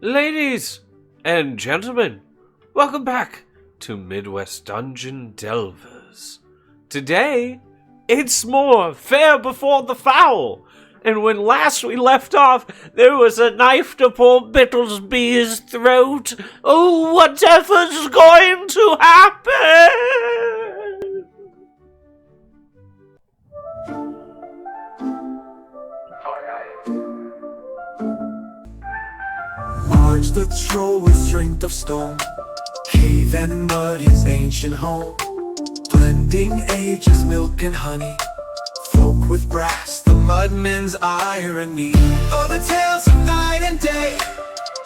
Ladies and gentlemen, welcome back to Midwest Dungeon Delvers. Today, it's more fair before the foul. And when last we left off, there was a knife to poor Biddlesbee's throat. Oh, whatever's going to happen? Arch the troll with strength of stone, cave and mud his ancient home, blending ages, milk and honey, folk with brass, the mudmen's irony. Oh, the tales of night and day,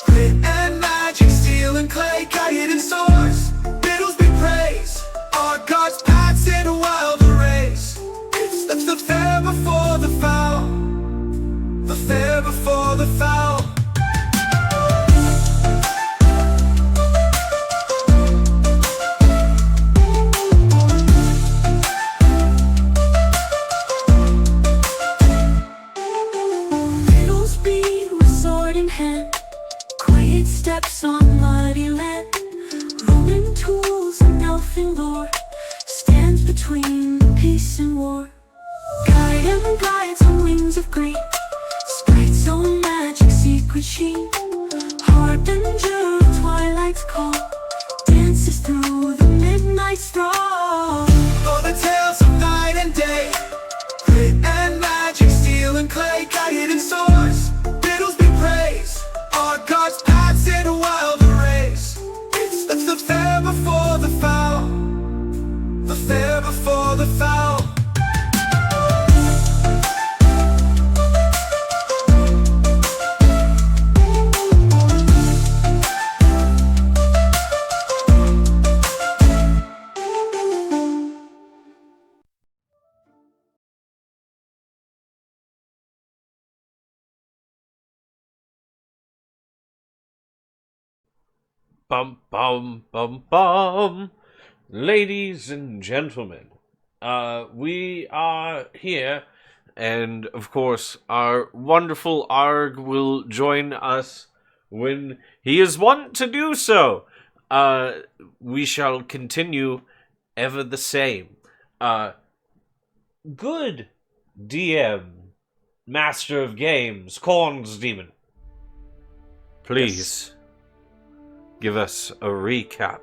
grit and magic, steel and clay, guided in swords, Biddlesbee praise, our gods paths in a wild race. It's the fair before the foul, the fair before the foul. Quiet steps on muddy land, Roman tools and elfin lore, stands between peace and war. Guide and guides on wings of green, sprites own magic, secret sheen, harbinger of twilight's call, dances through the midnight throng. Oh, the tales of night and day, grit and magic, steel and clay, guided in swords, Biddlesbee praise, our gods paths in a wild race. It's the fair before the foul, the fair before the foul. Bum, bum, bum, bum. Ladies and gentlemen, we are here, and of course, our wonderful Arg will join us when he is wont to do so. We shall continue ever the same. Good DM, Master of Games, Corn's Demon. Please. Yes. Give us a recap.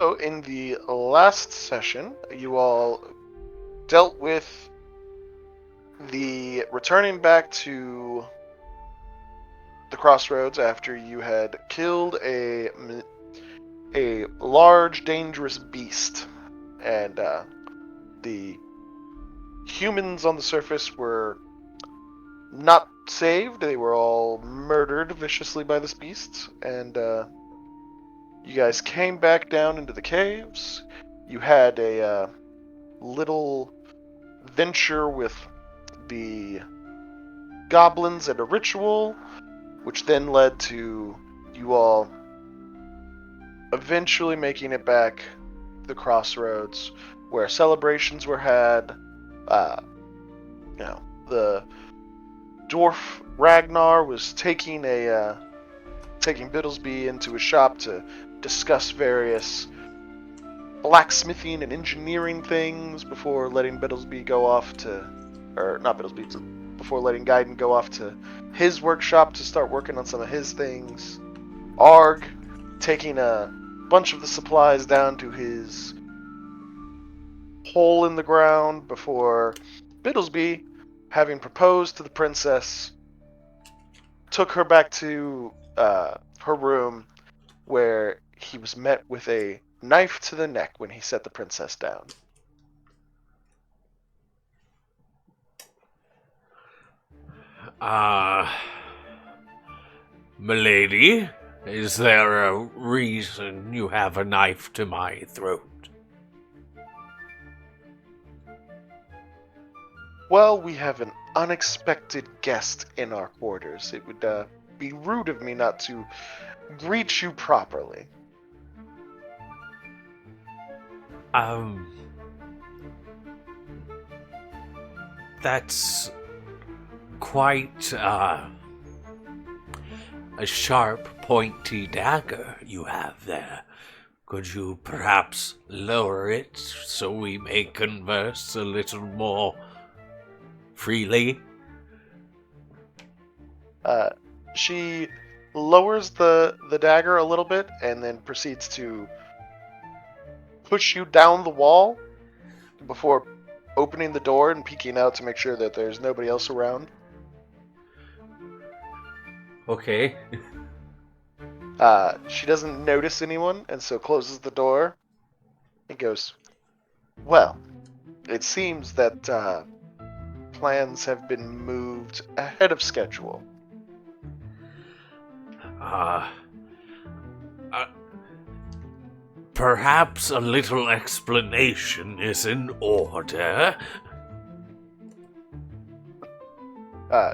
So, in the last session, you all dealt with the returning back to the crossroads after you had killed a large, dangerous beast, and the humans on the surface were not saved. They were all murdered viciously by this beast, and you guys came back down into the caves. You had a little venture with the goblins and a ritual, which then led to you all eventually making it back to the crossroads, where celebrations were had. The dwarf Ragnar was taking Biddlesbee into his shop to discuss various blacksmithing and engineering things before letting Biddlesbee go off to, or not Biddlesbee, before letting Gaiden go off to his workshop to start working on some of his things. Arg taking a bunch of the supplies down to his hole in the ground before Biddlesbee, having proposed to the princess, took her back to her room, where he was met with a knife to the neck when he set the princess down. Milady, is there a reason you have a knife to my throat? Well, we have an unexpected guest in our quarters. It would be rude of me not to greet you properly. That's quite, a sharp, pointy dagger you have there. Could you perhaps lower it so we may converse a little more freely? She lowers the dagger a little bit and then proceeds to push you down the wall before opening the door and peeking out to make sure that there's nobody else around. Okay. She doesn't notice anyone, and so closes the door and goes, "Well, it seems that plans have been moved ahead of schedule." Perhaps a little explanation is in order.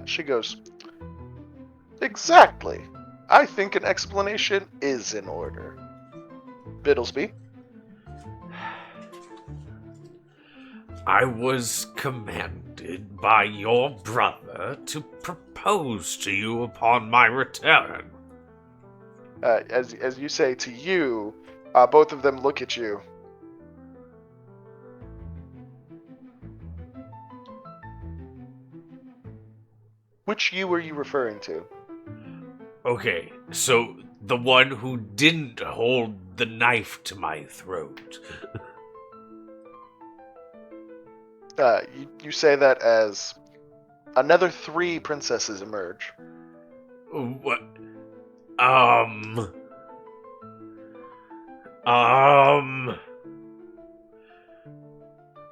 She goes, "Exactly. I think an explanation is in order." Biddlesbee. I was commanded by your brother to propose to you upon my return. As you say to you, both of them look at you. Which you are you referring to? Okay, so the one who didn't hold the knife to my throat. You say that as another 3 princesses emerge. What?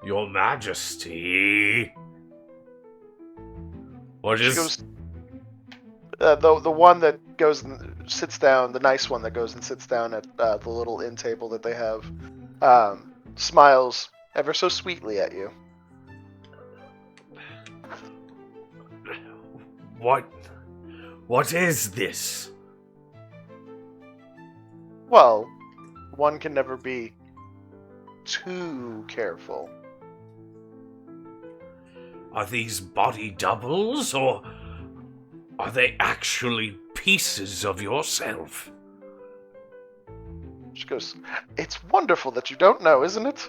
Your Majesty. What is... She goes, the one that goes and sits down, the nice one that goes and sits down at the little inn table that they have, smiles ever so sweetly at you. What is this? Well, one can never be too careful. Are these body doubles, or are they actually pieces of yourself? She goes, "It's wonderful that you don't know, isn't it?"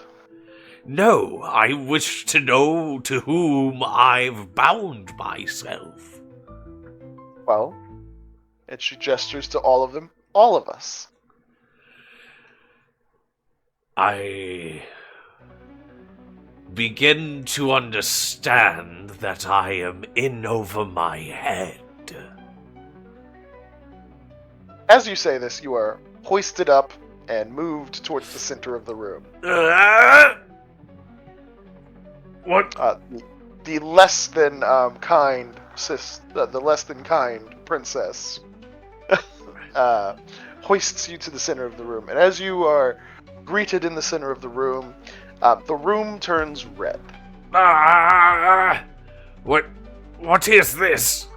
No, I wish to know to whom I've bound myself. Well, and she gestures to all of them, all of us. I begin to understand that I am in over my head. As you say this, you are hoisted up and moved towards the center of the room. What? The less than kind the less than kind princess hoists you to the center of the room, and as you are greeted in the center of the room turns red. What is this?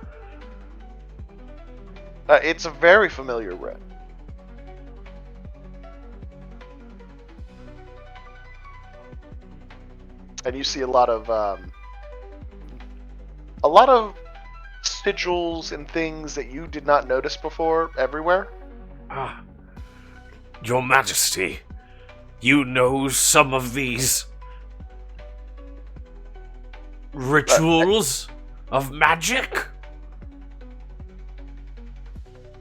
It's a very familiar red. And you see a lot of sigils and things that you did not notice before everywhere. Your Majesty, you know some of these rituals of magic?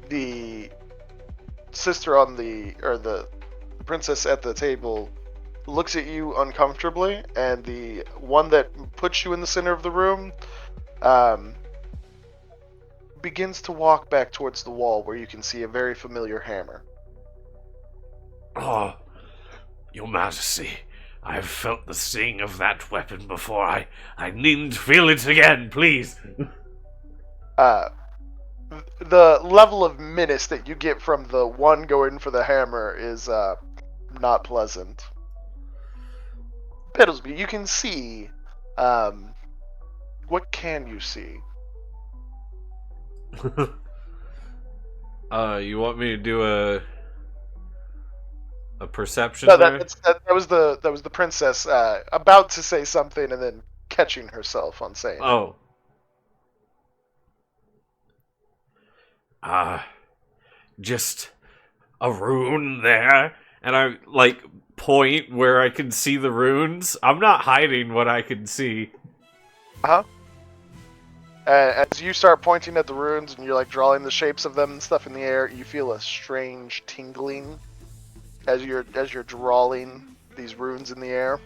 The sister on the princess at the table looks at you uncomfortably, and the one that puts you in the center of the room begins to walk back towards the wall where you can see a very familiar hammer. Oh, Your Majesty, I've felt the sting of that weapon before. I needn't feel it again, please. The level of menace that you get from the one going for the hammer is not pleasant. Biddlesbee, you can see. What can you see? You want me to do a perception? No, there? that was the princess about to say something and then catching herself on saying. Oh. Uh, just a rune there, and I like point where I can see the runes. I'm not hiding what I can see. Uh-huh. As you start pointing at the runes and you're like drawing the shapes of them and stuff in the air, you feel a strange tingling as you're drawing these runes in the air.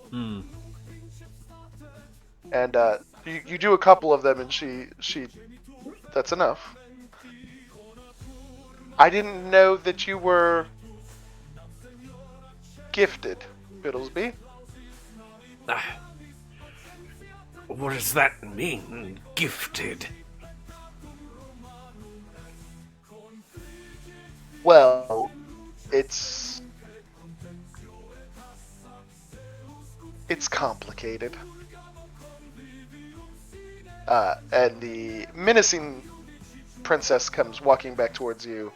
Hmm. And you do a couple of them, and she that's enough. I didn't know that you were gifted, Biddlesbee. What does that mean, gifted? Well, it's complicated. And the menacing princess comes walking back towards you,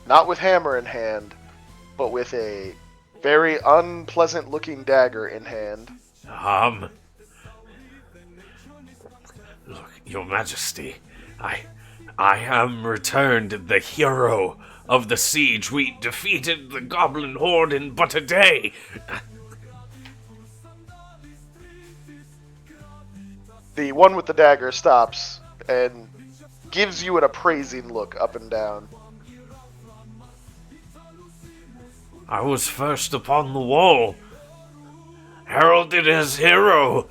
not with hammer in hand, but with a very unpleasant-looking dagger in hand. Look, Your Majesty, I am returned the hero of the siege. We defeated the goblin horde in but a day. The one with the dagger stops and gives you an appraising look up and down. I was first upon the wall, heralded as hero.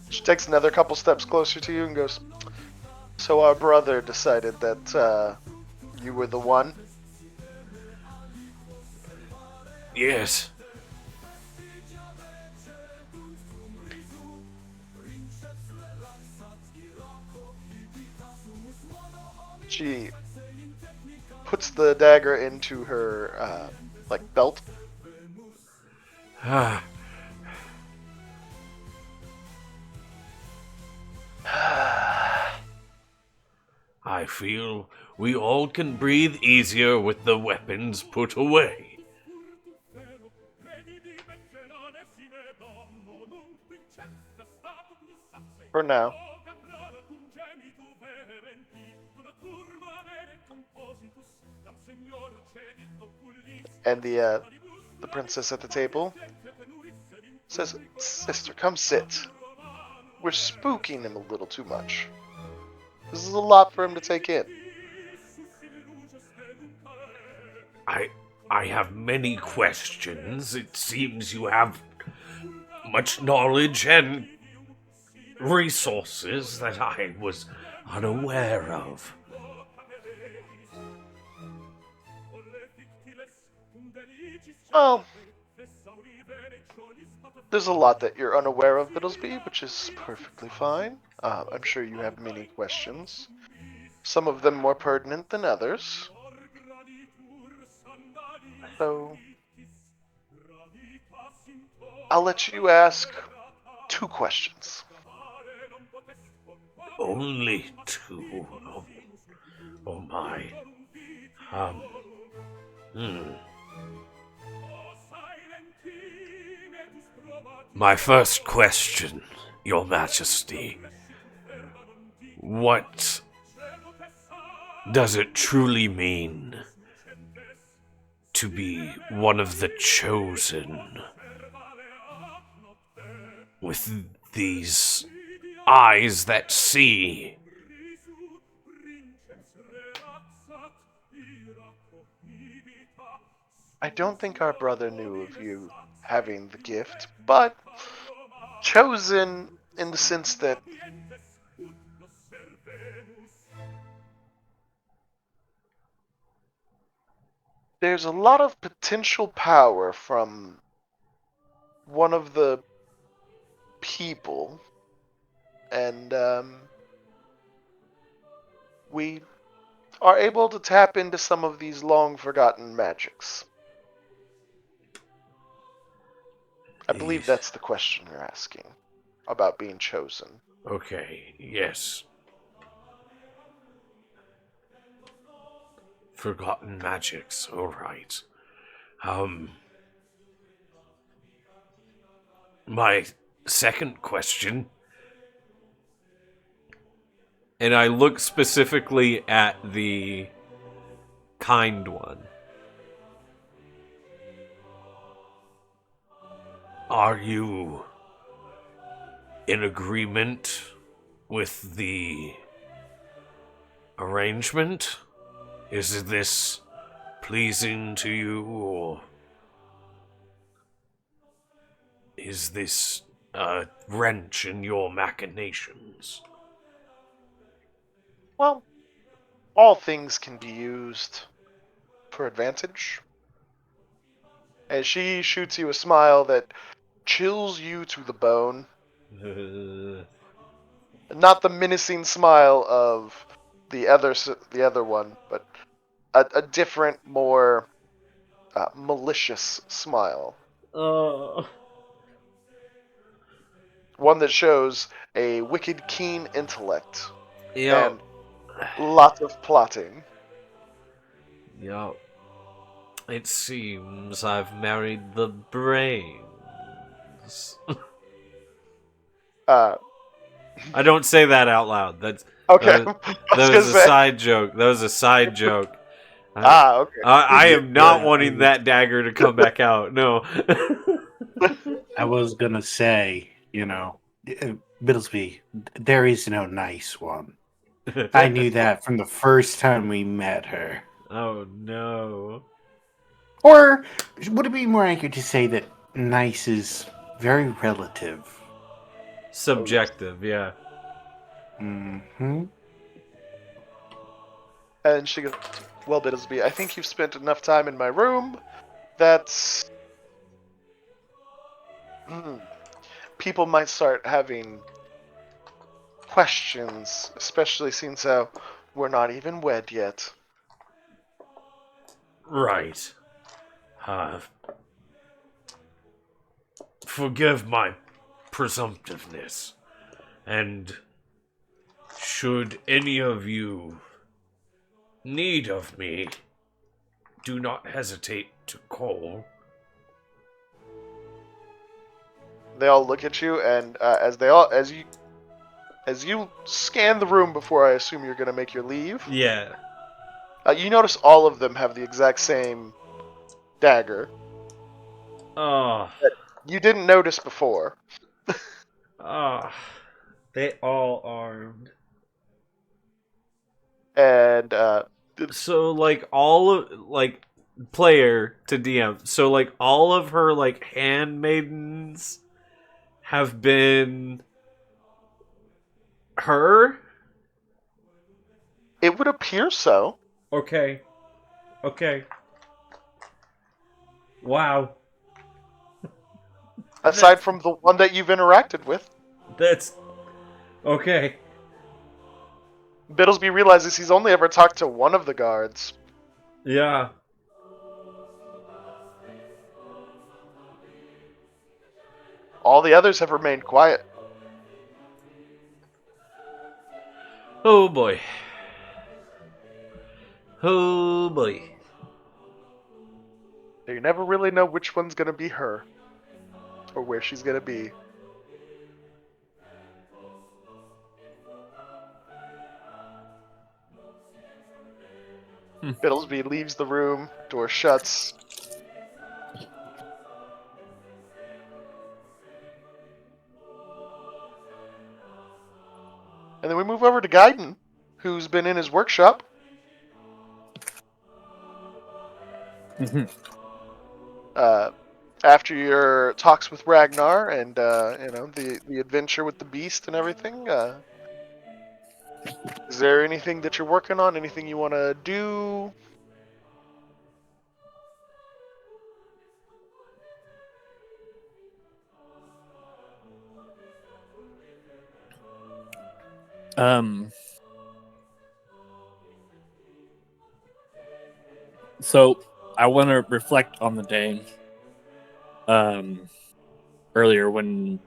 She takes another couple steps closer to you and goes, "So our brother decided that you were the one?" Yes. She puts the dagger into her belt. I feel we all can breathe easier with the weapons put away. For now. And the princess at the table says, "Sister, come sit. We're spooking him a little too much. This is a lot for him to take in." I have many questions. It seems you have much knowledge and resources that I was unaware of. Well, there's a lot that you're unaware of, Biddlesbee, which is perfectly fine. I'm sure you have many questions. Some of them more pertinent than others. So, I'll let you ask 2 questions. Only 2. Oh my. My first question, Your Majesty. What does it truly mean to be one of the chosen? With these eyes that see. I don't think our brother knew of you having the gift, but chosen in the sense that there's a lot of potential power from one of the people, and we are able to tap into some of these long-forgotten magics. I believe that's the question you're asking about being chosen. Okay, yes. Forgotten magics, alright. My second question And I look specifically at the kind one. Are you in agreement with the arrangement? Is this pleasing to you, or is this a wrench in your machinations? Well, all things can be used for advantage. And she shoots you a smile that chills you to the bone. Not the menacing smile of the other one, but a different, more malicious smile. Oh. One that shows a wicked keen intellect Yep. and lots of plotting. Yep. It seems I've married the brains. Uh, I don't say that out loud. okay, That, I that was was gonna a say. side joke. That was a side joke. Okay. I am not Yeah, wanting that dagger to come back out. No. I was gonna say, Biddlesbee, there is no nice one. I knew that from the first time we met her. Oh no. Or would it be more accurate to say that nice is very relative? Subjective, yeah. Mm-hmm. And she goes, "Well, Biddlesbee, I think you've spent enough time in my room. That's people might start having questions, especially since we're not even wed yet." Right. Uh, Forgive my presumptiveness. And should any of you need of me, do not hesitate to call. They all look at you, and as you scan the room before I assume you're gonna make your leave, Yeah. you notice all of them have the exact same dagger. Oh. You didn't notice before. Ah. They all armed. And So like all of like player to DM. So like all of her like handmaidens have been her? it would appear so. Okay. Okay. Wow. Aside from the one that you've interacted with. That's okay. Biddlesbee realizes he's only ever talked to one of the guards. Yeah. All the others have remained quiet. Oh boy. Oh boy. You never really know which one's gonna be her. Or where she's gonna be. Biddlesbee leaves the room, door shuts. And then we move over to Gaiden, who's been in his workshop. After your talks with Ragnar and the adventure with the beast and everything, is there anything that you're working on? Anything you want to do? So I want to reflect on the day earlier when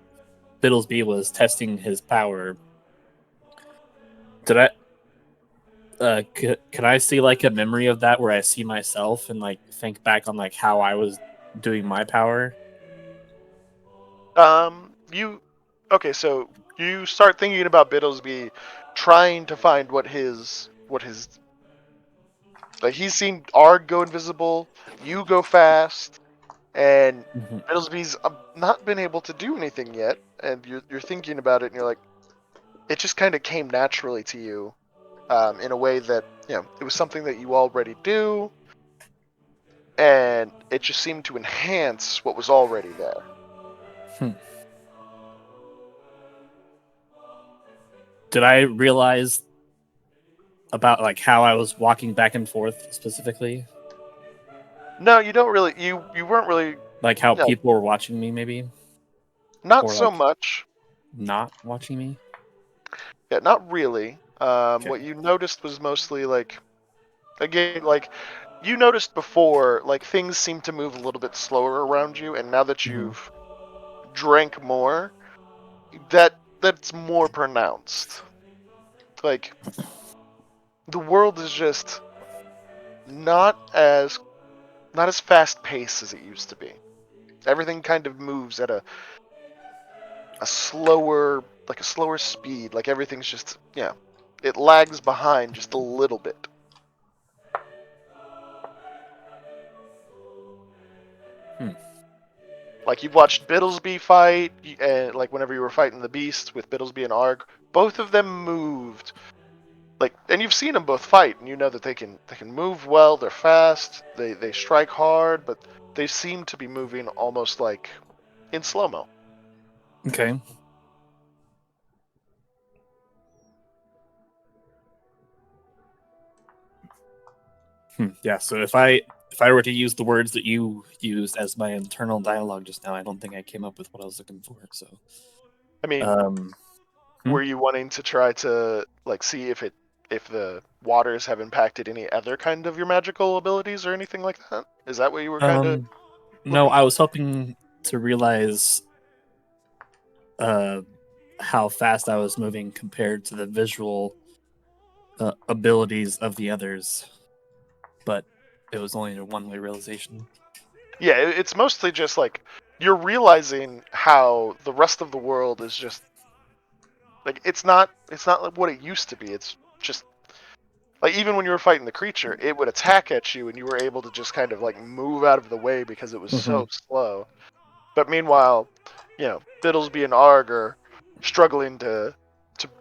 Biddlesbee was testing his power. Did I can I see like a memory of that where I see myself and like think back on like how I was doing my power? Okay, so you start thinking about Biddlesbee trying to find what his like he's seen Arg go invisible, you go fast, and Mhm. Biddlesbee's not been able to do anything yet. And you're thinking about it, and you're like, it just kind of came naturally to you, in a way that it was something that you already do, and it just seemed to enhance what was already there. Did I realize about like how I was walking back and forth specifically? No, you don't really. You weren't really. Like how No, people were watching me, maybe, not or so like much. not watching me. Yeah, not really. Okay. What you noticed was mostly like, again, like you noticed before, like things seem to move a little bit slower around you, and now that you've drank more, that's more pronounced. Like the world is just not as fast paced as it used to be. Everything kind of moves at a slower speed. Like everything's just it lags behind just a little bit. Like you've watched Biddlesbee fight, and like whenever you were fighting the beast with Biddlesbee and Arg, both of them moved. Like, and you've seen them both fight, and you know that they can move well. They're fast. They strike hard, but they seem to be moving almost like in slow mo. Okay. Yeah. So if I were to use the words that you used as my internal dialogue just now, I don't think I came up with what I was looking for. So, I mean, were you wanting to try to like see if the waters have impacted any other kind of your magical abilities or anything like that? Is that what you were kind of no, looking I for? was hoping to realize how fast I was moving compared to the visual abilities of the others, but it was only a one-way realization. Yeah, it's mostly just like you're realizing how the rest of the world is just like it's not like what it used to be. It's just like even when you were fighting the creature, it would attack at you and you were able to just kind of like move out of the way because it was so slow. But meanwhile, Biddlesbee and Arg are struggling to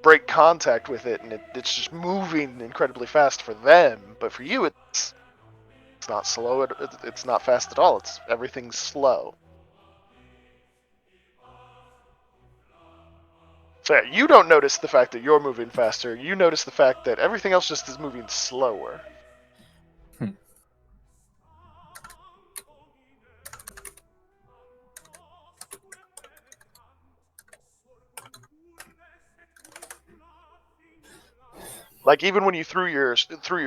break contact with it, and it's just moving incredibly fast for them. But for you, it's not slow. It's not fast at all. It's everything's slow. So yeah, you don't notice the fact that you're moving faster. You notice the fact that everything else just is moving slower. Like even when you threw your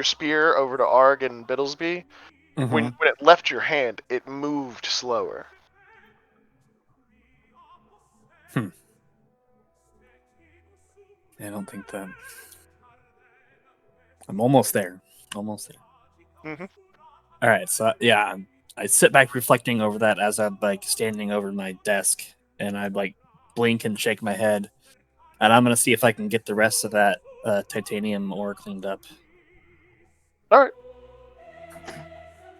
spear over to Arg and Biddlesbee, when it left your hand, it moved slower. I don't think that. I'm almost there. Almost there. Mm-hmm. All right. So yeah, I sit back reflecting over that as I'm like standing over my desk, and I like blink and shake my head, and I'm gonna see if I can get the rest of that titanium ore cleaned up. All right.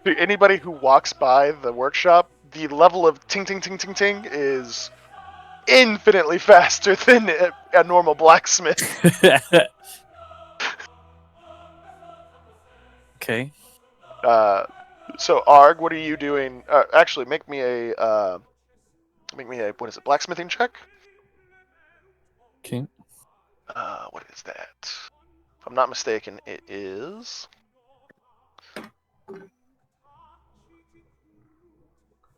To anybody who walks by the workshop, the level of ting ting ting ting ting is infinitely faster than a normal blacksmith. Okay. So Arg, what are you doing? Actually, make me a what is it? Blacksmithing check. Okay. What is that? If I'm not mistaken, it is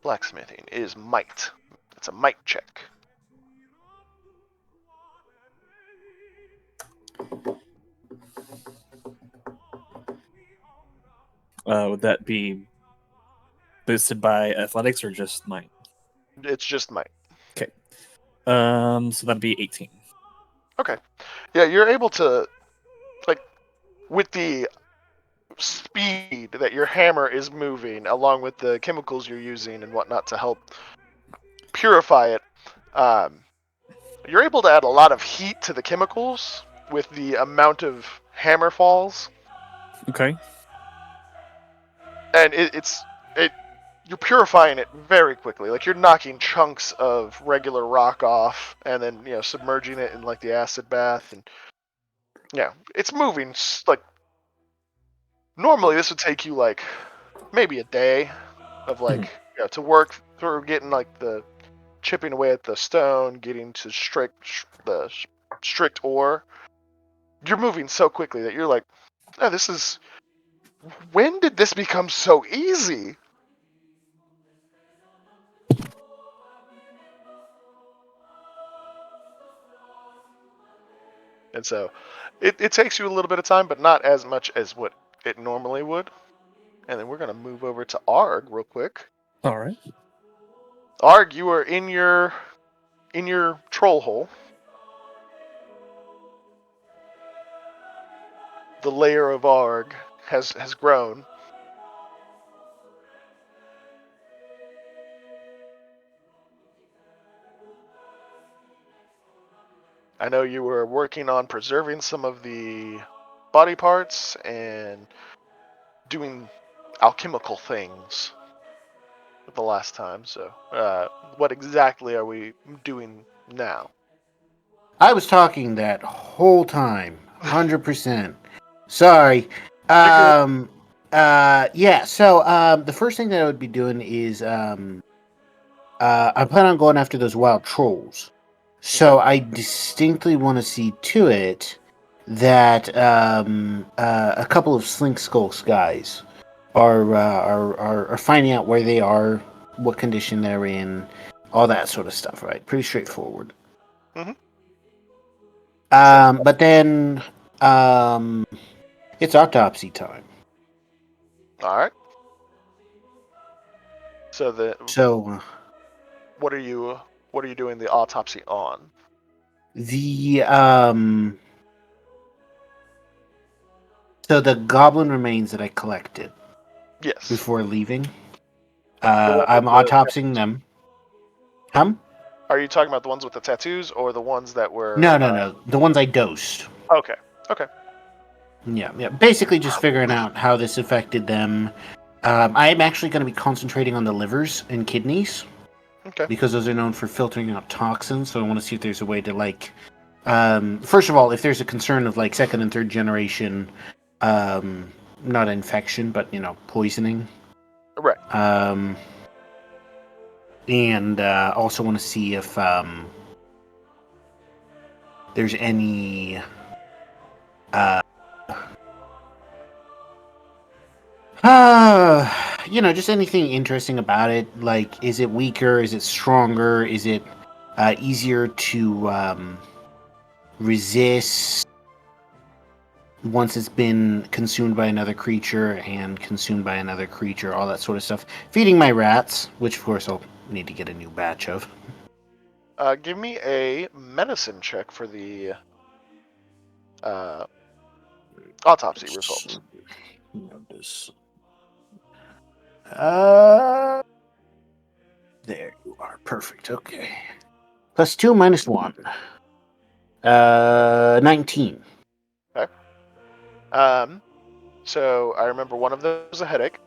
blacksmithing is might. It's a might check. Would that be boosted by athletics or just might? It's just might. Okay. So that'd be 18. Okay. Yeah, you're able to, like, with the speed that your hammer is moving, along with the chemicals you're using and whatnot to help purify it, you're able to add a lot of heat to the chemicals, with the amount of hammer falls, Okay. and you're purifying it very quickly. Like, you're knocking chunks of regular rock off, and then submerging it in like the acid bath, and it's moving. Like, normally this would take you like maybe a day of like to work through getting like the chipping away at the stone, getting to strict ore. You're moving so quickly that you're like, oh, this is. When did this become so easy? And so it takes you a little bit of time, but not as much as what it normally would. And then we're going to move over to Arg real quick. All right. Arg, you are in your troll hole. The layer of Arg has grown. I know you were working on preserving some of the body parts and doing alchemical things the last time. So, what exactly are we doing now? I was talking that whole time, 100%. Sorry. Yeah. So, the first thing that I would be doing is, I plan on going after those wild trolls. So I distinctly want to see to it that a couple of Slink Skulks guys are finding out where they are, what condition they're in, all that sort of stuff. Right? Pretty straightforward. Mm-hmm. But then it's autopsy time. All right. So So what are you doing the autopsy on? the so the goblin remains that I collected Yes. before leaving. The one with I'm the autopsying them. Are you talking about the ones with the tattoos or the ones that were? No. The ones I dosed. Okay. Okay. Yeah. Basically, just figuring out how this affected them. I am actually going to be concentrating on the livers and kidneys Okay. because those are known for filtering out toxins. So I want to see if there's a way to first of all, if there's a concern of like second and third generation, not infection, but poisoning. Right. And also want to see if there's any just anything interesting about it. Like, is it weaker? Is it stronger? Is it easier to resist once it's been consumed by another creature and consumed by another creature? All that sort of stuff. Feeding my rats, which of course I'll need to get a new batch of. Give me a medicine check for the autopsy results. There you are. Perfect. Okay. +2 -1. 19. Okay. So I remember one of them was a headache.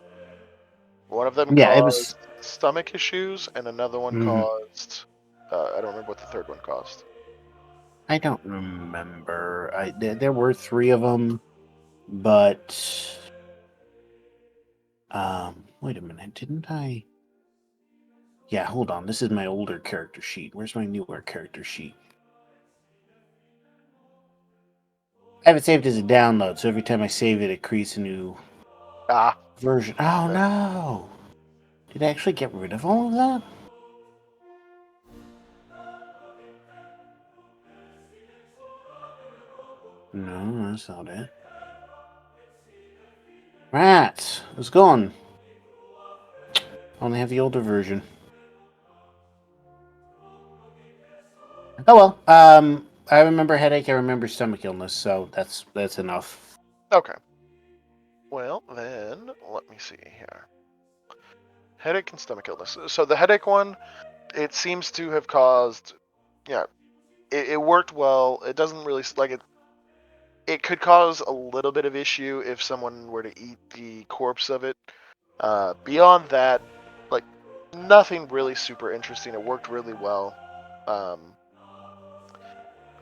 One of them Yeah, it caused was. stomach issues, and another one caused. I don't remember what the third one caused. I don't remember. There were 3 of them, but wait a minute, didn't I? Yeah, hold on. This is my older character sheet. Where's my newer character sheet? I have it saved as a download, so every time I save it, it creates a new version. Oh Okay. no! Did I actually get rid of all of that? No, that's not it. Rats! It's gone. Only have the older version. Oh well. I remember headache. I remember stomach illness. So that's enough. Okay. Well, then let me see here. Headache and stomach illness. So the headache one, it seems to have caused. Yeah, it worked well. It doesn't really like it. it could cause a little bit of issue if someone were to eat the corpse of it. Beyond that, like nothing really super interesting. It worked really well.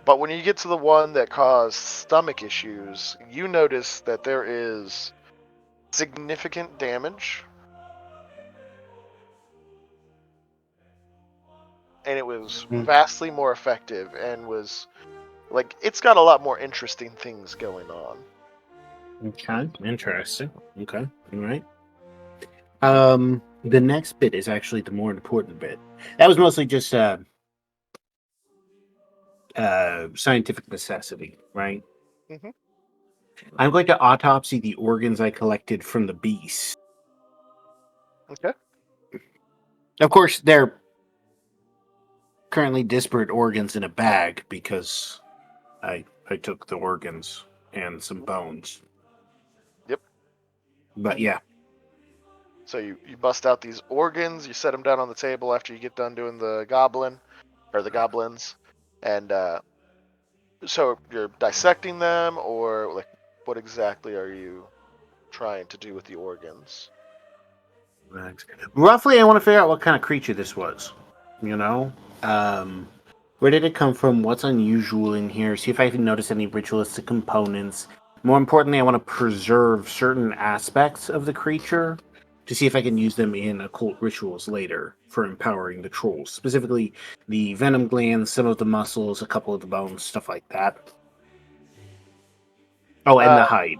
But when you get to the one that caused stomach issues, you notice that there is significant damage. And it was vastly more effective and was like it's got a lot more interesting things going on. Okay, interesting. Okay, all right. The next bit is actually the more important bit. That was mostly just scientific necessity, right? Mhm. I'm going to autopsy the organs I collected from the beast. Okay. Of course, they're currently disparate organs in a bag because I took the organs and some bones. Yep. But yeah, So you bust out these organs, you set them down on the table after you get done doing the goblin or the goblins, and so you're dissecting them, or like what exactly are you trying to do with the organs? roughly, I want to figure out what kind of creature this was. You know, um, where did it come from? What's unusual in here? See if I can notice any ritualistic components. More importantly, I want to preserve certain aspects of the creature to see if I can use them in occult rituals later for empowering the trolls. Specifically, the venom glands, some of the muscles, a couple of the bones, stuff like that. Oh, and Uh, the hide.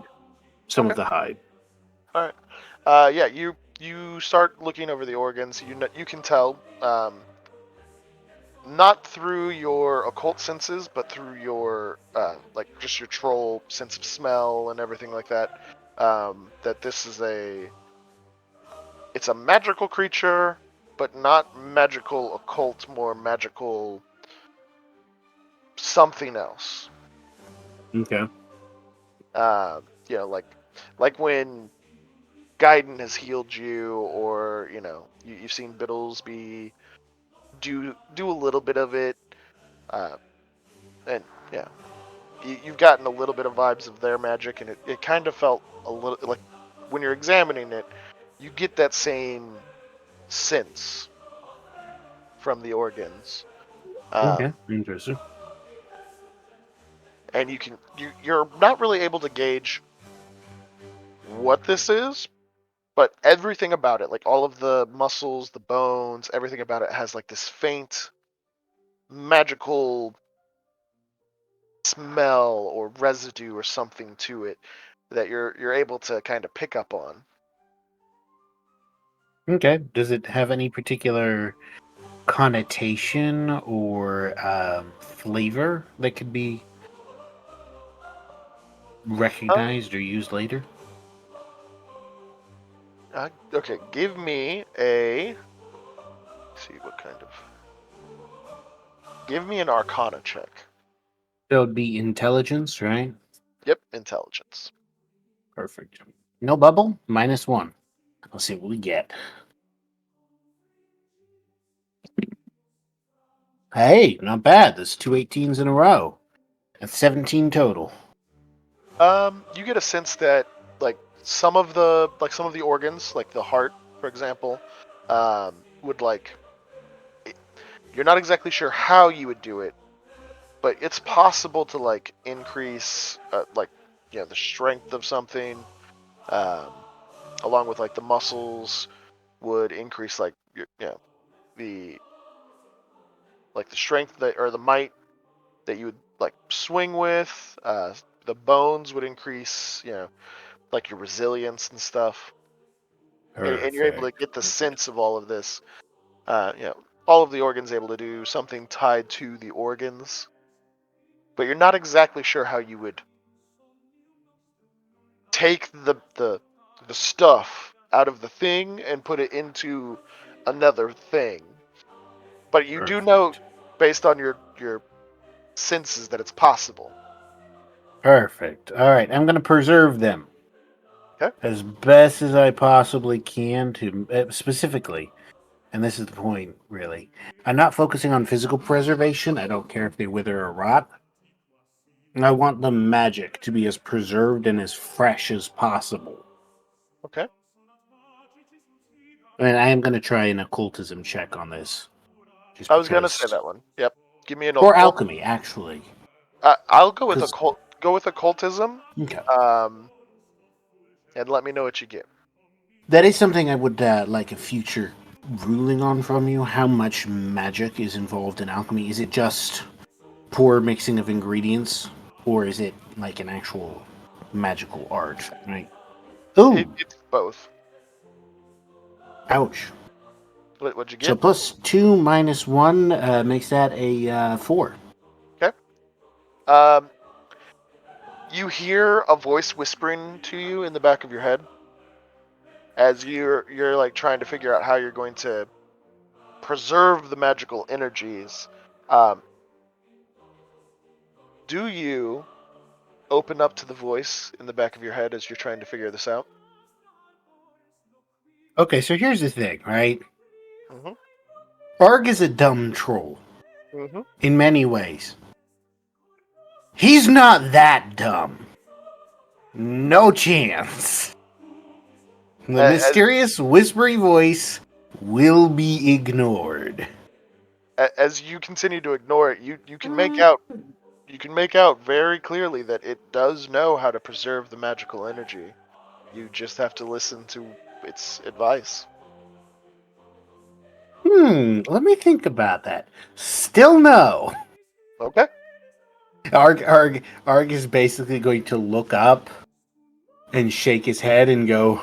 Some okay. of the hide. All right. Yeah, you start looking over the organs. You can tell, not through your occult senses, but through your like just your troll sense of smell and everything like that. That this is it's a magical creature, but not magical occult, more magical something else. Okay. You know, like when Gaiden has healed you, or you've seen Biddlesbee do a little bit of it, and yeah, you've gotten a little bit of vibes of their magic, and it kind of felt a little like when you're examining it, you get that same sense from the organs, Okay. Interesting. and you're not really able to gauge what this is, but everything about it, like all of the muscles, the bones, everything about it has like this faint magical smell or residue or something to it that you're able to kind of pick up on. Okay. Does it have any particular connotation or flavor that could be Uh, recognized or used later? okay, give me a. Let's see what kind of. Give me an Arcana check. That would be intelligence, right? Yep, intelligence. Perfect. No bubble? -1. Let's see what we get. Hey, not bad. That's two 18s in a row. That's 17 total. You get a sense that some of the organs, like the heart, for example, would you're not exactly sure how you would do it, but it's possible to like increase the strength of something, um, along with like the muscles would increase the the strength that or the might that you would like swing with. The bones would increase, like your resilience and stuff, and you're able to Perfect. get the sense of all of this. All of the organs able to do something tied to the organs, but you're not exactly sure how you would take the stuff out of the thing and put it into another thing. But you do know, Perfect. based on your senses, that it's possible. Perfect. All right, I'm going to preserve them Okay. as best as I possibly can to specifically, and this is the point, really. I'm not focusing on physical preservation. I don't care if they wither or rot. I want the magic to be as preserved and as fresh as possible. Okay. And I am going to try an occultism check on this. Just I was gonna say because. that one. Yep. Give me an Or occult. alchemy, actually. I'll go with 'Cause- Go with occultism. Okay. And let me know what you get. That is something I would like a future ruling on from you. How much magic is involved in alchemy? Is it just poor mixing of ingredients? Or is it like an actual magical art, right? Ooh, It's both. ouch. What'd you So get? +2 -1 makes that a 4. Okay. Um, you hear a voice whispering to you in the back of your head as you're like trying to figure out how you're going to preserve the magical energies. Um, do you open up to the voice in the back of your head as you're trying to figure this out? Okay, so here's the thing, right? Mm-hmm. Arg is a dumb troll Mm-hmm. in many ways. He's not that dumb. No chance. The As mysterious whispery voice will be ignored. as you continue to ignore it, you can make out very clearly that it does know how to preserve the magical energy. You just have to listen to its advice. Let me think about that. Still no. Okay. Arg is basically going to look up and shake his head and go,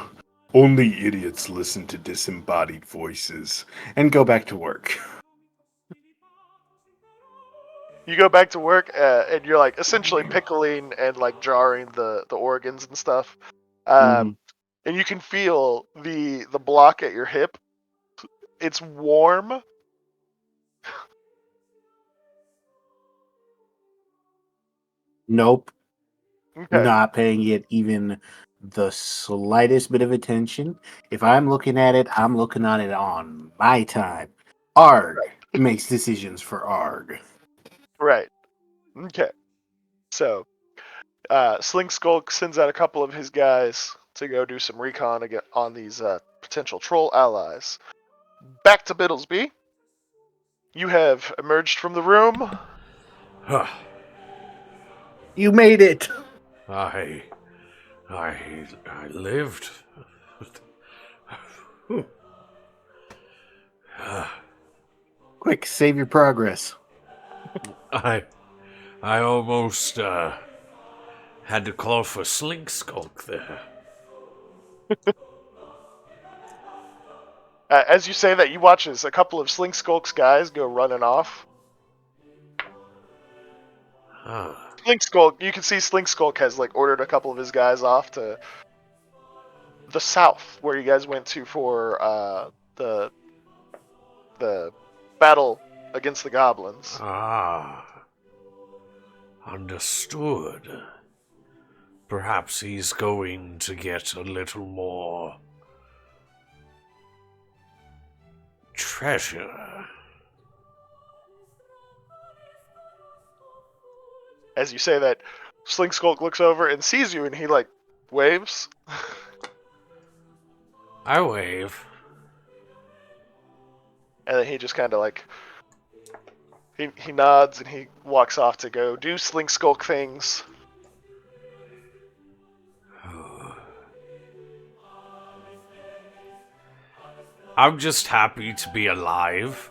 "Only idiots listen to disembodied voices," and go back to work. You go back to work and you're like essentially pickling and like jarring the organs and stuff. Mhm. And you can feel the block at your hip. It's warm. Nope. Okay. Not paying it even the slightest bit of attention. If I'm looking at it, I'm looking at it on my time. Arg makes decisions for Arg. Right. Okay. So, Sling Skulk sends out a couple of his guys to go do some recon on these potential troll allies. Back to Biddlesbee. You have emerged from the room. Huh. You made it! I lived. Quick, save your progress. I almost had to call for Slink Skulk there. As you say that, you watch as a couple of Sling Skulk's guys go running off. Huh. Slink Skulk, you can see Slink Skulk has like ordered a couple of his guys off to the south, where you guys went to for the battle against the goblins. Ah, understood. Perhaps he's going to get a little more treasure. As you say that, Sling Skulk looks over and sees you, and he like waves. I wave. And then he just kind of like he nods and he walks off to go do Sling Skulk things. I'm just happy to be alive.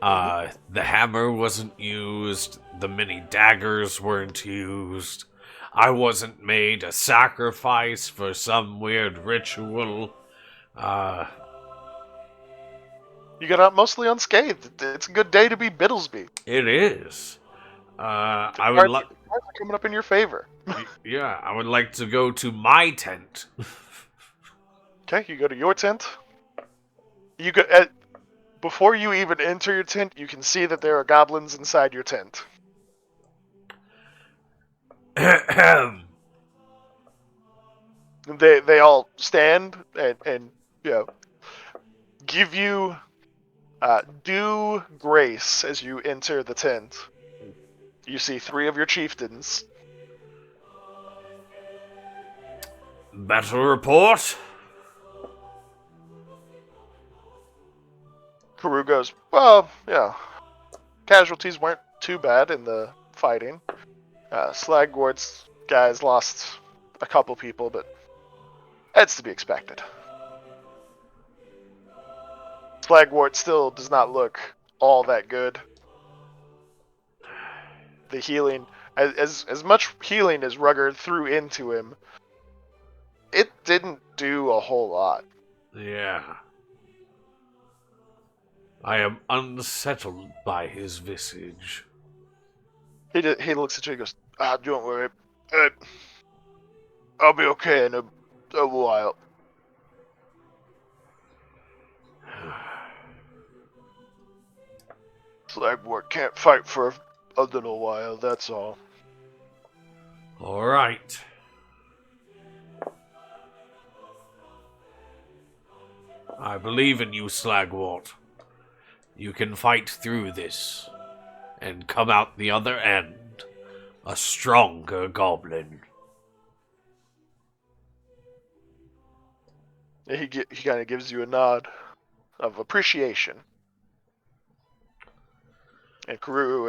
The hammer wasn't used. The many daggers weren't used. I wasn't made a sacrifice for some weird ritual. You got out mostly unscathed. It's a good day to be Biddlesbee. It is. I would Cards like. are coming up in your favor. Yeah, I would like to go to my tent. Okay, you go to your tent. You go before you even enter your tent. You can see that there are goblins inside your tent. They all stand and you know give you due grace as you enter the tent. You see 3 of your chieftains. Battle report? Karoo goes, well, yeah. Casualties weren't too bad in the fighting. Slagward's guys lost a couple people, but that's to be expected. Slagwort still does not look all that good. The healing, as much healing as Rugger threw into him, it didn't do a whole lot. Yeah. I am unsettled by his visage. He looks at you and goes, don't worry. I'll be okay in a while. Slagwort can't fight for a little while, that's all. All right. I believe in you, Slagwort. You can fight through this and come out the other end a stronger goblin. He kind of gives you a nod of appreciation. And Karoo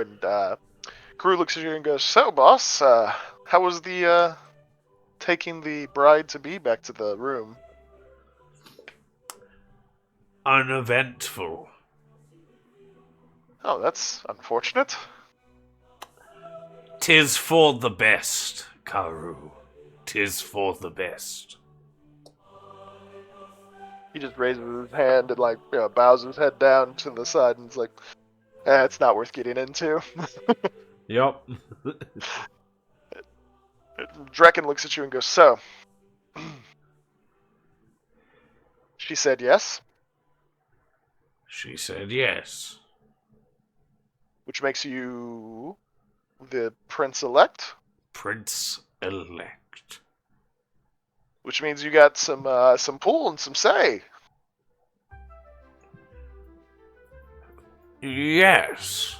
looks at you and goes, so, boss, how was the, taking the bride-to-be back to the room? Uneventful. Oh, that's unfortunate. 'Tis for the best, Karu. 'Tis for the best. He just raises his hand and, bows his head down to the side and is like, it's not worth getting into. Yup. Drekken looks at you and goes, so. She said yes, She said yes. which makes you the prince-elect, Prince-elect. which means you got some pull and some say. Yes.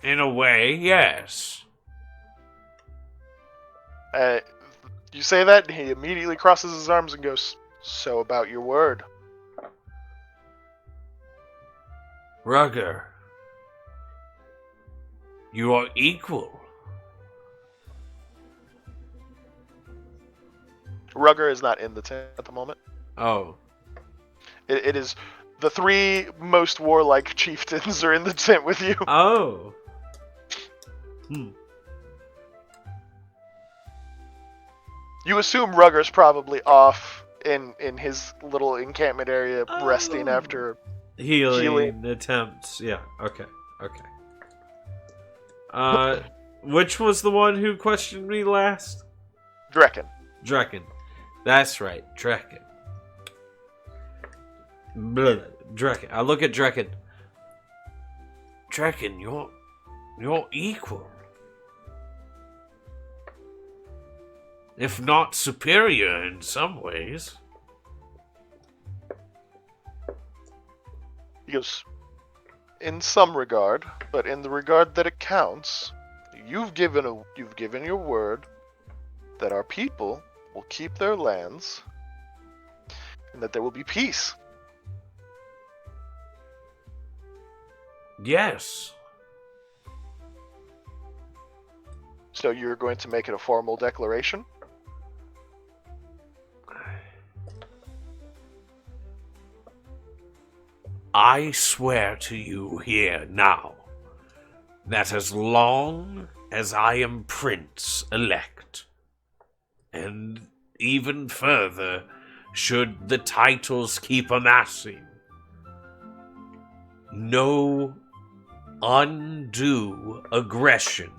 In a way, yes. You say that, and he immediately crosses his arms and goes, so about your word. Rugger. You are equal. Rugger is not in the tent at the moment. Oh. It is the 3 most warlike chieftains are in the tent with you. Oh. You assume Rugger's probably off in his little encampment area, resting after Healing attempts. Yeah, okay. Which was the one who questioned me last? Drekken. Drekken. That's right, Drekken. Drekken. I look at Drekken. Drekken, you're equal. If not superior in some ways. He goes, in some regard, but in the regard that it counts, you've given your word that our people will keep their lands and that there will be peace. Yes. So you're going to make it a formal declaration? I swear to you here now that as long as I am Prince-elect, and even further, should the titles keep amassing, no undue aggression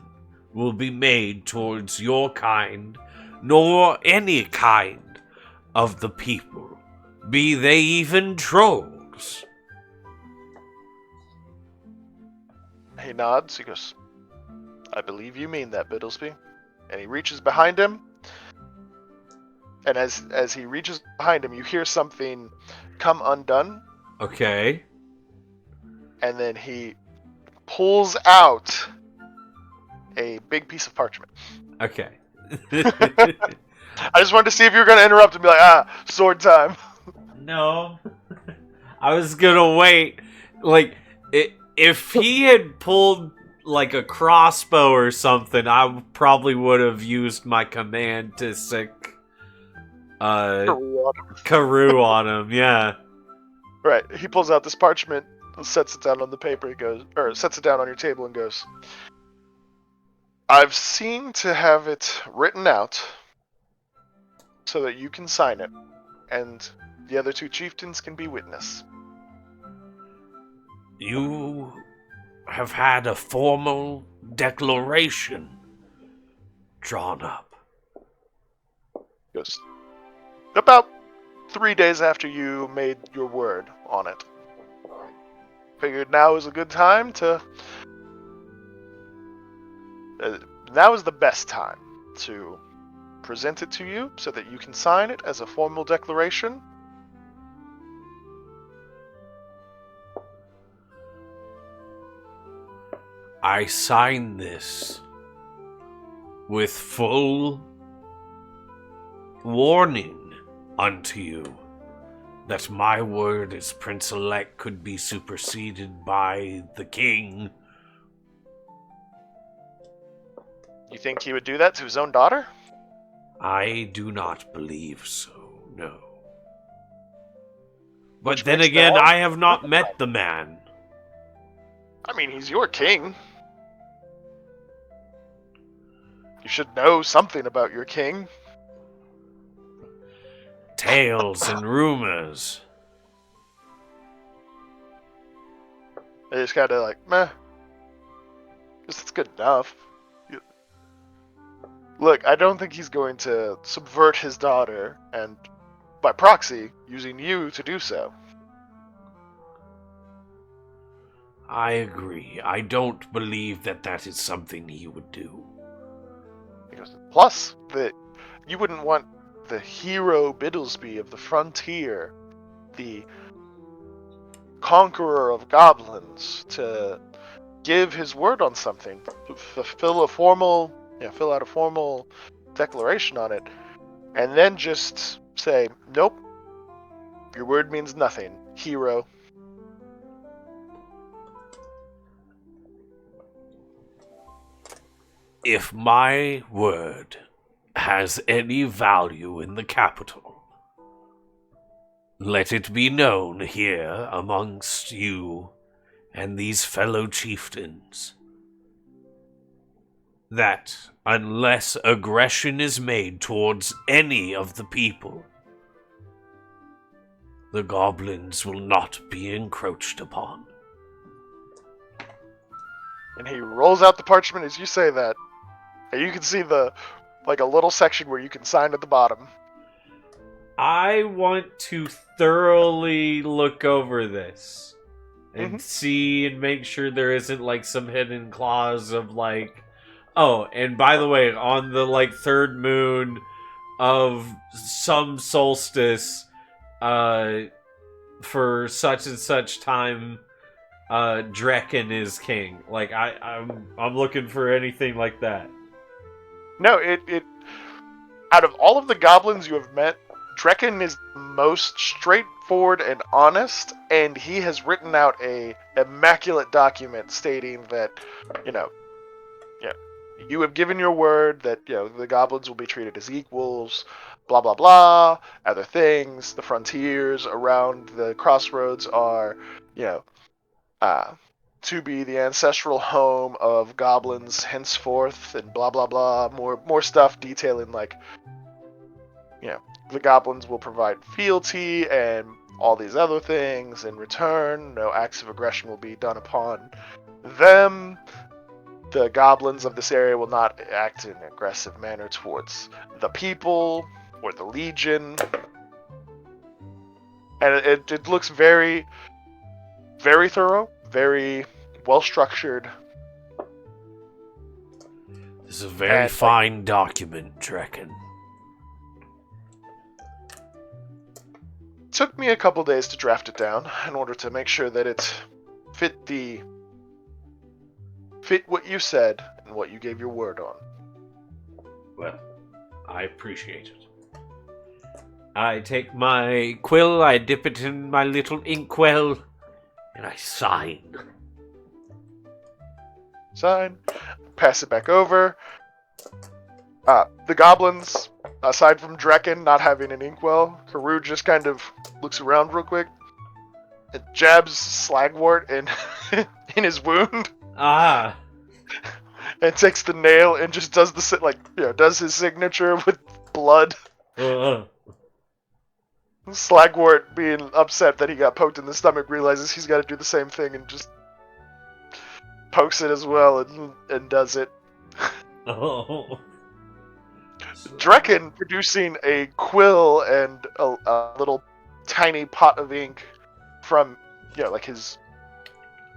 will be made towards your kind, nor any kind of the people, be they even trolls. He nods. He goes, I believe you mean that, Biddlesbee. And he reaches behind him. And as he reaches behind him, you hear something come undone. Okay. And then he pulls out a big piece of parchment. Okay. I just wanted to see if you were going to interrupt and be like, sword time. No. I was gonna wait. Like, if he had pulled, like, a crossbow or something, I probably would have used my command to sick, Karoo on him, yeah. Right. He pulls out this parchment, sets it down on the paper, he goes, or sets it down on your table and goes, I've seen to have it written out so that you can sign it, and the other 2 chieftains can be witness. You have had a formal declaration drawn up. He goes, about 3 days after you made your word on it. Figured now is a good time to... now is the best time to present it to you so that you can sign it as a formal declaration. I sign this with full warning unto you that my word as Prince-elect could be superseded by the king. You think he would do that to his own daughter? I do not believe so, no. But Which then makes again, that- I have not met the man. I mean, he's your king. You should know something about your king. Tales and rumors. They just kind of like, meh. Guess it's good enough. Look, I don't think he's going to subvert his daughter, and by proxy, using you to do so. I agree. I don't believe that that is something he would do. He goes, plus, you wouldn't want the hero Biddlesbee of the frontier, the conqueror of goblins, to give his word on something, fill out a formal declaration on it, and then just say, nope, your word means nothing, hero. If my word has any value in the capital, let it be known here amongst you and these fellow chieftains that unless aggression is made towards any of the people, the goblins will not be encroached upon. And he rolls out the parchment as you say that. And you can see a little section where you can sign at the bottom. I want to thoroughly look over this and see and make sure there isn't like some hidden clause of like, oh, and by the way, on the like third moon of some solstice, for such and such time, Drekken is king. Like I'm looking for anything like that. No, it out of all of the goblins you have met, Drekken is the most straightforward and honest, and he has written out a immaculate document stating that, you have given your word that, the goblins will be treated as equals, blah, blah, blah, other things. The frontiers around the crossroads are, to be the ancestral home of goblins henceforth, and blah, blah, blah. More stuff detailing, like, the goblins will provide fealty and all these other things in return. No acts of aggression will be done upon them. The goblins of this area will not act in an aggressive manner towards the people or the legion. And it looks very, very thorough, very well structured. This is a very fine document, Drekken. Took me a couple days to draft it down in order to make sure that it fit the fit what you said and what you gave your word on. Well, I appreciate it. I take my quill, I dip it in my little inkwell, and I sign. Sign. Pass it back over. The goblins, aside from Drekken not having an inkwell, Karoo just kind of looks around real quick. It jabs Slagwort in his wound. Ah. And takes the nail and just does does his signature with blood. Slagwort, being upset that he got poked in the stomach, realizes he's got to do the same thing and just pokes it as well and does it. Oh. Drekken, producing a quill and a little tiny pot of ink from, his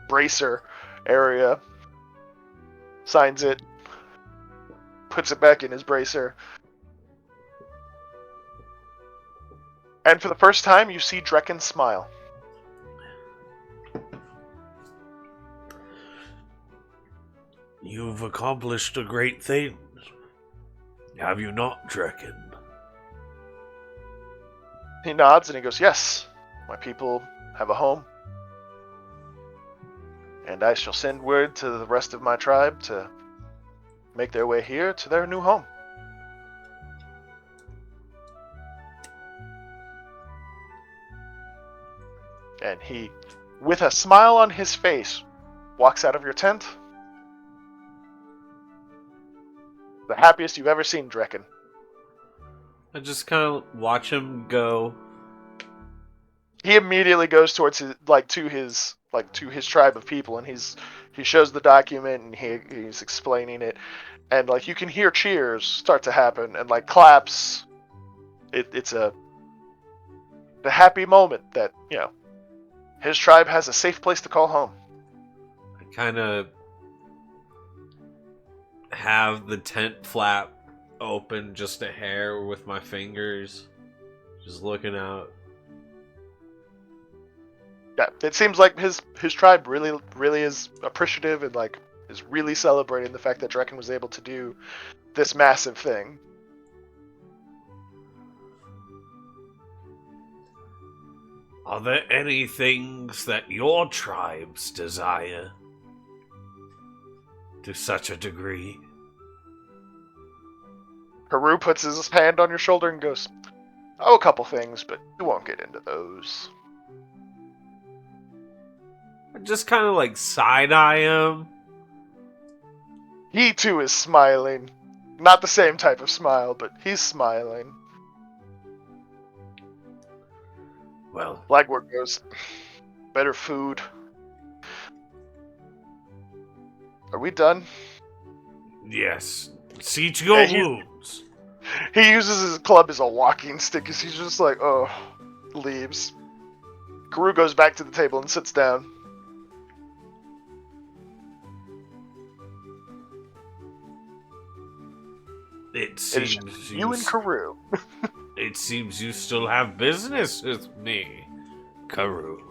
bracer area, signs it, puts it back in his bracer. And for the first time, you see Drekken smile. You've accomplished a great thing. Have you not, Drekken? He nods and he goes, "Yes, my people have a home. And I shall send word to the rest of my tribe to make their way here to their new home." And he, with a smile on his face, walks out of your tent. The happiest you've ever seen, Drekken. I just kind of watch him go. He immediately goes towards to his tribe of people, and he shows the document and he's explaining it, and you can hear cheers start to happen and claps. It's the happy moment that his tribe has a safe place to call home. I kind of have the tent flap open just a hair with my fingers, just looking out. Yeah, it seems like his tribe really is appreciative and is really celebrating the fact that Drekken was able to do this massive thing. Are there any things that your tribes desire to such a degree? Haru puts his hand on your shoulder and goes, "Oh, a couple things, but we won't get into those." I just kind of side-eye him. He too is smiling. Not the same type of smile, but he's smiling. Well, Blagwort goes, "Better food. Are we done?" yes. See to your wounds. He uses his club as a walking stick as he's just leaves. Karoo goes back to the table and sits down. It seems you and Karoo. It seems you still have business with me, Karoo.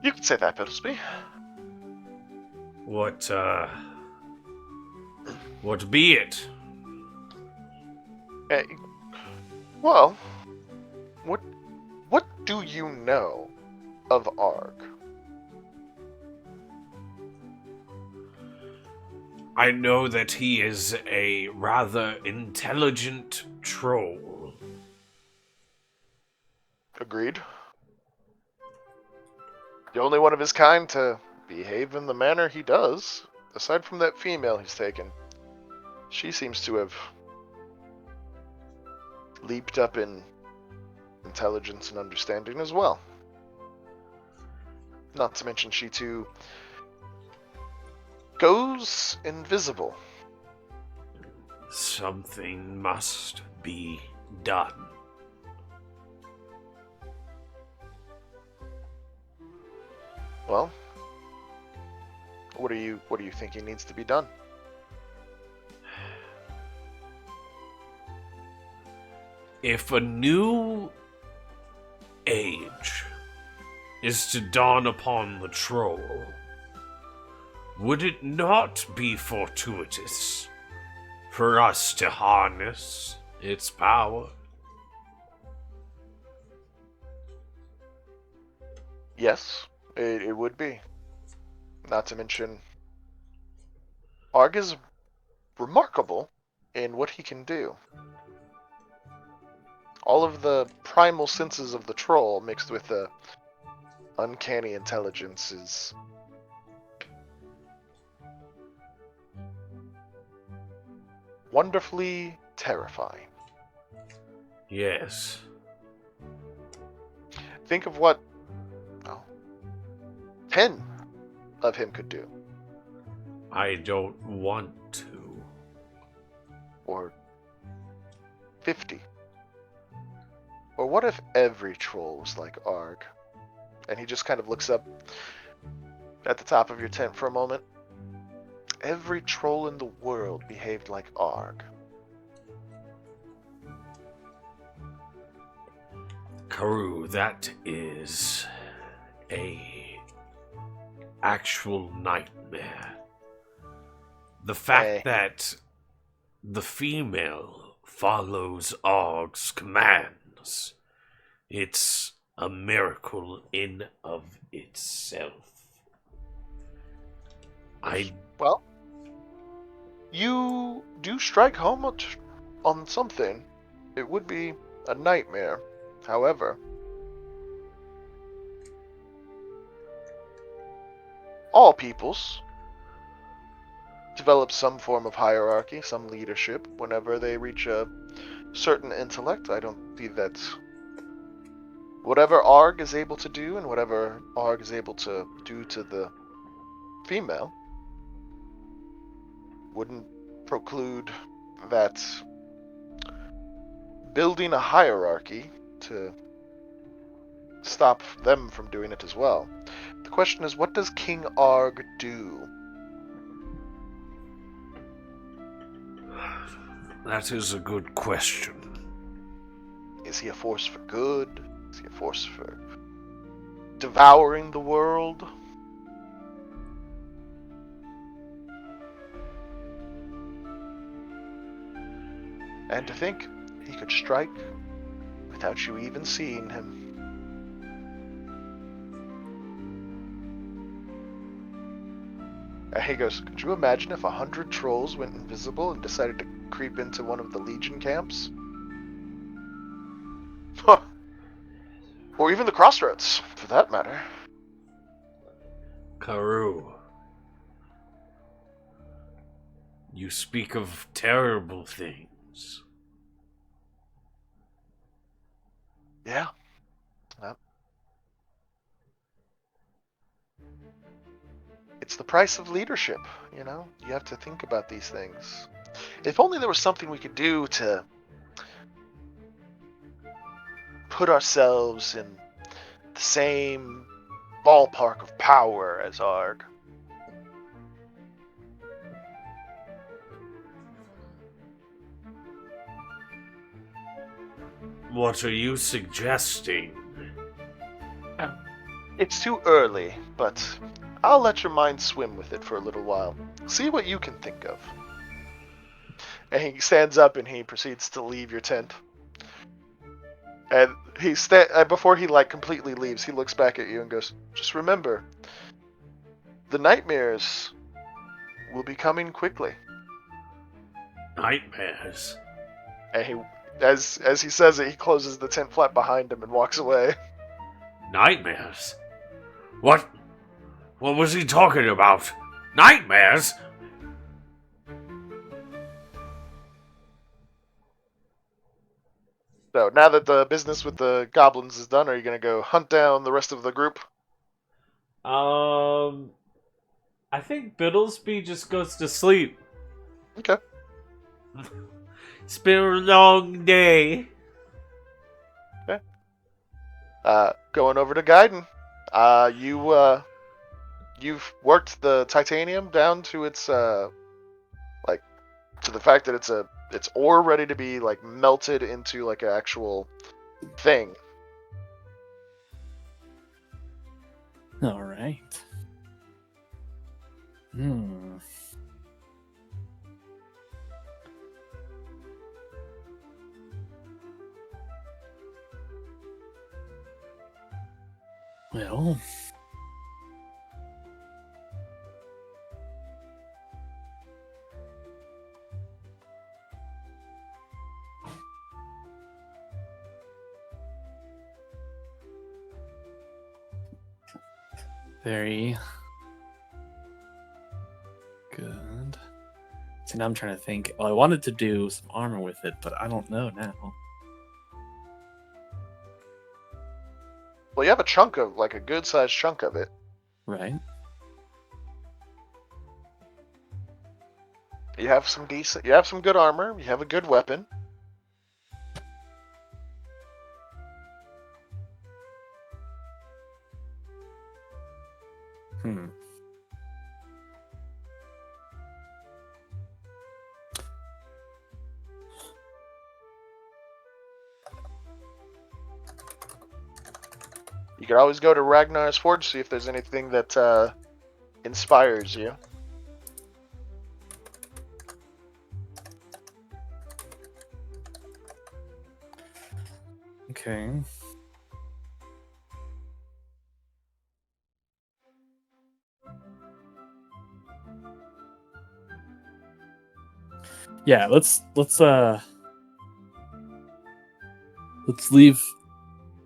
You can say that, Biddlesbee. What be it? Well, what do you know of Arg? I know that he is a rather intelligent troll. Agreed. The only one of his kind to behave in the manner he does, aside from that female he's taken. She seems to have leaped up in intelligence and understanding as well. Not to mention she too goes invisible. Something must be done. Well, what do you think needs to be done? If a new age is to dawn upon the troll, would it not be fortuitous for us to harness its power? Yes, it would be. Not to mention, Arg is remarkable in what he can do. All of the primal senses of the troll mixed with the uncanny intelligence is wonderfully terrifying. Yes. Think of what 10 of him could do. I don't want to. Or 50. Or what if every troll was like Arg? And he just kind of looks up at the top of your tent for a moment. Every troll in the world behaved like Arg. Karoo, that is a actual nightmare. The fact that the female follows Arg's commands, it's a miracle in of itself. Well, you do strike home on something. It would be a nightmare. However, all peoples develop some form of hierarchy, some leadership whenever they reach a certain intellect. I don't see that whatever Arg is able to do and whatever Arg is able to do to the female wouldn't preclude that building a hierarchy to stop them from doing it as well. The question is, what does King Arg do? That is a good question. Is he a force for good? Is he a force for devouring the world? And to think he could strike without you even seeing him. And he goes, could you imagine if 100 trolls went invisible and decided to creep into one of the Legion camps? Huh. Or even the Crossroads, for that matter. Karoo, you speak of terrible things. Yeah. Yep. It's the price of leadership, you know? You have to think about these things. If only there was something we could do to put ourselves in the same ballpark of power as Arg. What are you suggesting? It's too early, but I'll let your mind swim with it for a little while. See what you can think of. And he stands up and he proceeds to leave your tent. And before he completely leaves, he looks back at you and goes, "Just remember, the nightmares will be coming quickly." Nightmares? And as he says it, he closes the tent flap behind him and walks away. Nightmares? What was he talking about? Nightmares? So now that the business with the goblins is done, are you going to go hunt down the rest of the group? I think Biddlesbee just goes to sleep. Okay. It's been a long day. Going over to Gaiden. You've worked the titanium down to its to the fact that it's ore ready to be melted into an actual thing. All right. Hmm. Well, very good. See, now I'm trying to think. Well, I wanted to do some armor with it, but I don't know now. Well, you have a chunk of, like, a good-sized chunk of it. Right? You have some decent, you have some good armor, you have a good weapon. Hmm. You could always go to Ragnar's Forge, see if there's anything that inspires you. Okay. Yeah, let's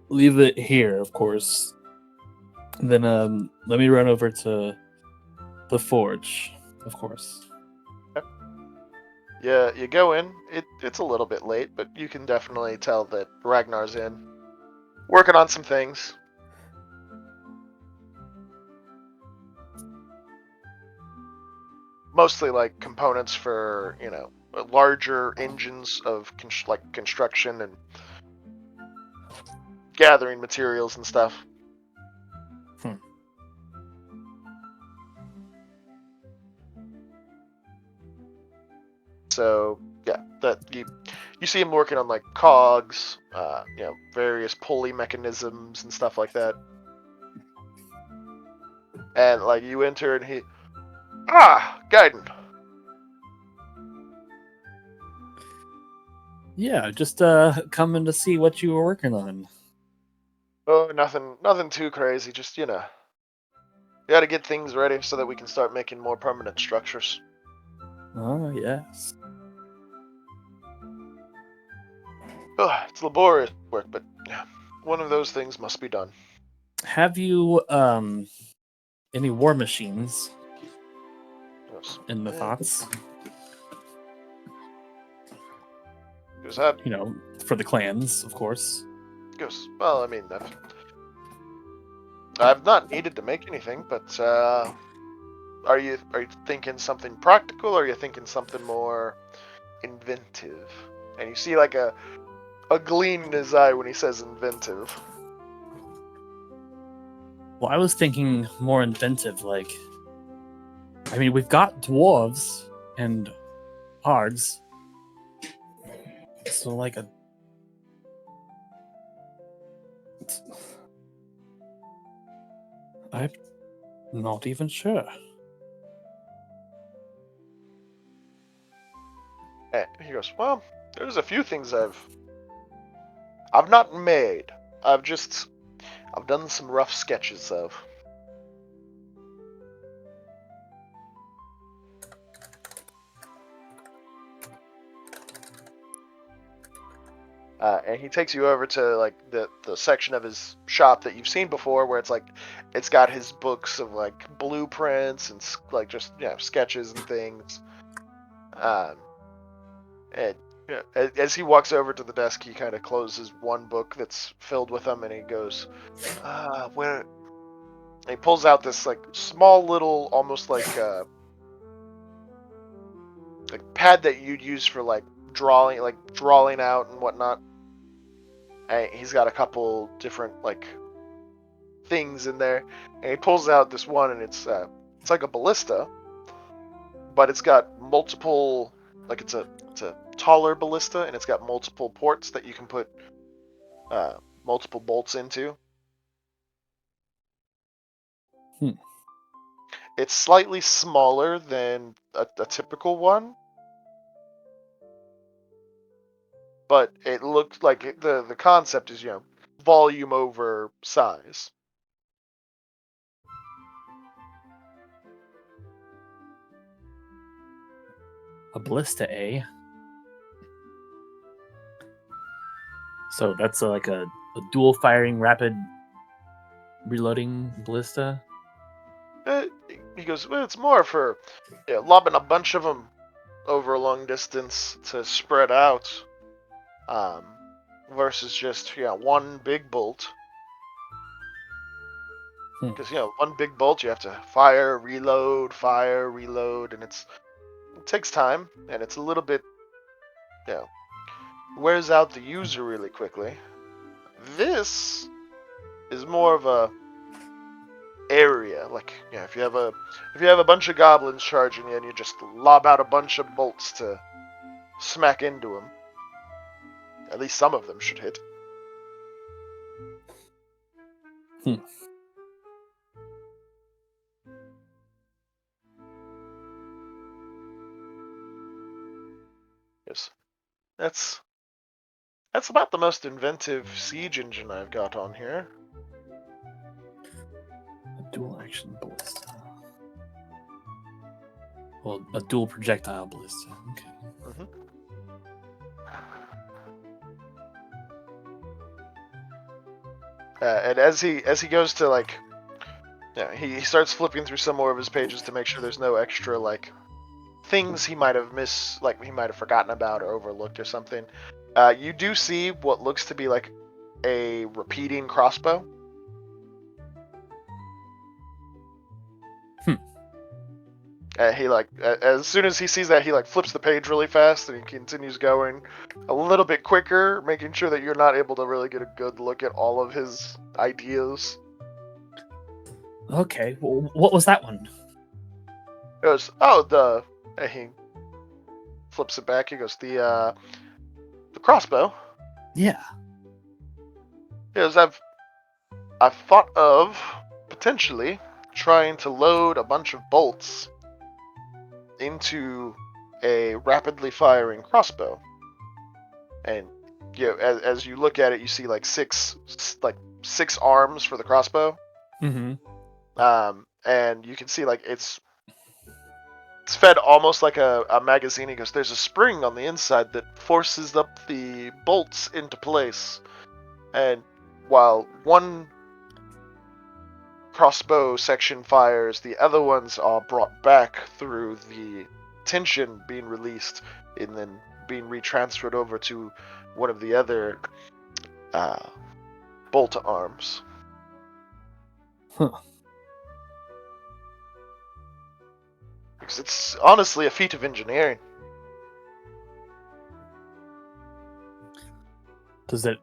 leave it here, of course. And then let me run over to the forge, of course. Yeah, you go in. It's a little bit late, but you can definitely tell that Ragnar's in, working on some things. Mostly like components for, you know, larger engines of like construction and gathering materials and stuff. So yeah, that you see him working on like cogs, you know, various pulley mechanisms and stuff like that. And like you enter and Gaiden. Yeah, just coming to see what you were working on. Oh, nothing too crazy. Just, you know, we got to get things ready so that we can start making more permanent structures. Oh, yes. It's laborious work, but yeah, one of those things must be done. Have you any war machines Yes. in the thoughts? Goes that You know, for the clans, of course. goes well. I mean, I've not needed to make anything, but are you thinking something practical, or are you thinking something more inventive? And you see like a gleam in his eye when he says inventive. Well, I was thinking more inventive, like, I mean, we've got dwarves and hards, so like a. I'm not even sure. And he goes, well, there's a few things I've not made. I've done some rough sketches of. And he takes you over to like the section of his shop that you've seen before, where it's like it's got his books of like blueprints and like just, you know, sketches and things. And yeah, as he walks over to the desk, he kind of closes one book that's filled with them, and he goes, where? And he pulls out this like small little, almost like pad that you'd use for like drawing out and whatnot. And he's got a couple different like things in there, and he pulls out this one, and it's like a ballista, but it's got multiple, like it's a taller ballista, and it's got multiple ports that you can put multiple bolts into. It's slightly smaller than a typical one, but it looks like the concept is, volume over size. A ballista, eh? So that's like a dual firing, rapid reloading ballista. He goes, well, it's more for lobbing a bunch of them over a long distance to spread out, versus just one big bolt. Because one big bolt you have to fire, reload, and it takes time, and it's a little bit wears out the user really quickly. This is more of a area, like if you have a bunch of goblins charging you and you just lob out a bunch of bolts to smack into them. At least some of them should hit. Yes, that's about the most inventive siege engine I've got on here. A dual action ballista. Well, a dual projectile ballista. Okay. Mm-hmm. And as he goes to he starts flipping through some more of his pages to make sure there's no extra things he might have he might have forgotten about or overlooked or something. You do see what looks to be like a repeating crossbow. He as soon as he sees that, he flips the page really fast and he continues going a little bit quicker, making sure that you're not able to really get a good look at all of his ideas. Okay, well, what was that one? He goes, he flips it back. He goes, the crossbow. Yeah. He goes, I've thought of potentially trying to load a bunch of bolts into a rapidly firing crossbow, and as you look at it, you see six arms for the crossbow. Mm-hmm. And you can see it's fed almost like a magazine. He goes, there's a spring on the inside that forces up the bolts into place, and while one crossbow section fires, the other ones are brought back through the tension being released and then being retransferred over to one of the other bolt arms. Huh. Because it's honestly a feat of engineering. Does it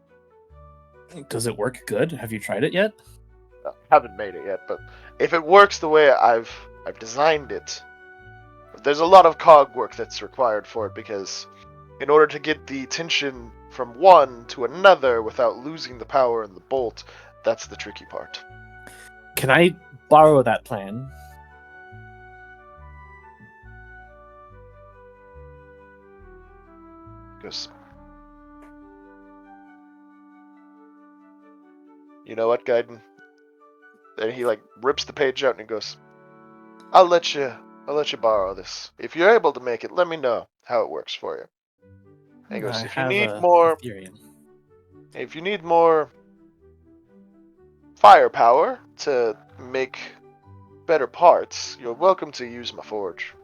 work good? Have you tried it yet? I haven't made it yet, but if it works the way I've designed it, there's a lot of cog work that's required for it, because in order to get the tension from one to another without losing the power in the bolt, that's the tricky part. Can I borrow that plan? Because you know what, Gaiden? And he rips the page out and he goes, I'll let you borrow this. If you're able to make it, let me know how it works for you. And he goes, if you need more firepower to make better parts, you're welcome to use my forge.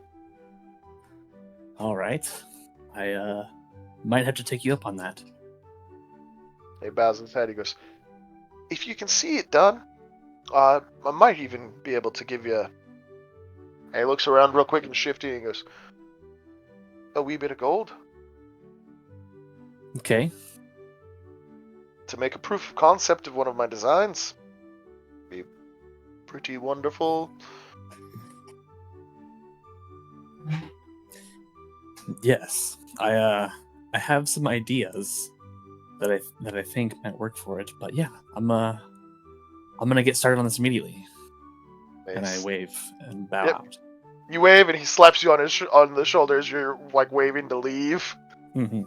All right. I might have to take you up on that. He bows his head. He goes, if you can see it done, I might even be able to give you. And he looks around real quick and shifty and he goes, a wee bit of gold. Okay. To make a proof of concept of one of my designs. Be pretty wonderful. Yes. I have some ideas that I think might work for it, but yeah, I'm gonna get started on this immediately. And I Nice. wave and bow Yep. out. You wave, and he slaps you on on the shoulders. You're like waving to leave. Mm-hmm.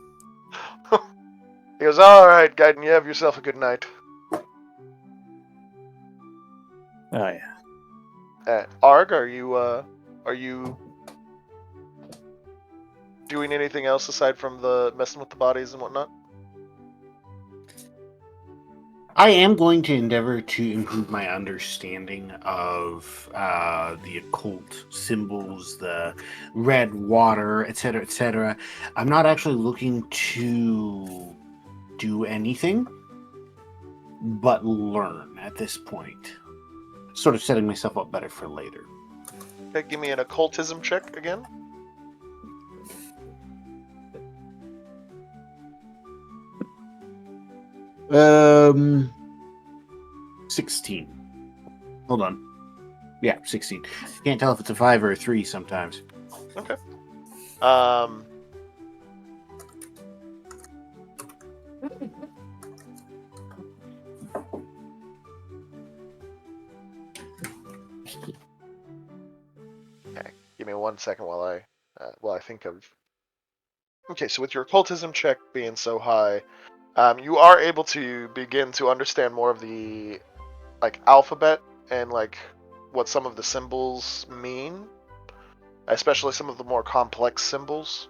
He goes, "All right, Gaiden, you have yourself a good night." Oh yeah. Arg, are you doing anything else aside from the messing with the bodies and whatnot? I am going to endeavor to improve my understanding of the occult symbols, the red water, etc., etc. I'm not actually looking to do anything but learn at this point. Sort of setting myself up better for later. Okay, give me an occultism check again. Um, 16. Hold on. Yeah, 16. Can't tell if it's a 5 or a 3 sometimes. Okay. Um. Okay. Give me 1 second while I think of. Okay, so with your occultism check being so high, you are able to begin to understand more of the like alphabet and like what some of the symbols mean, especially some of the more complex symbols.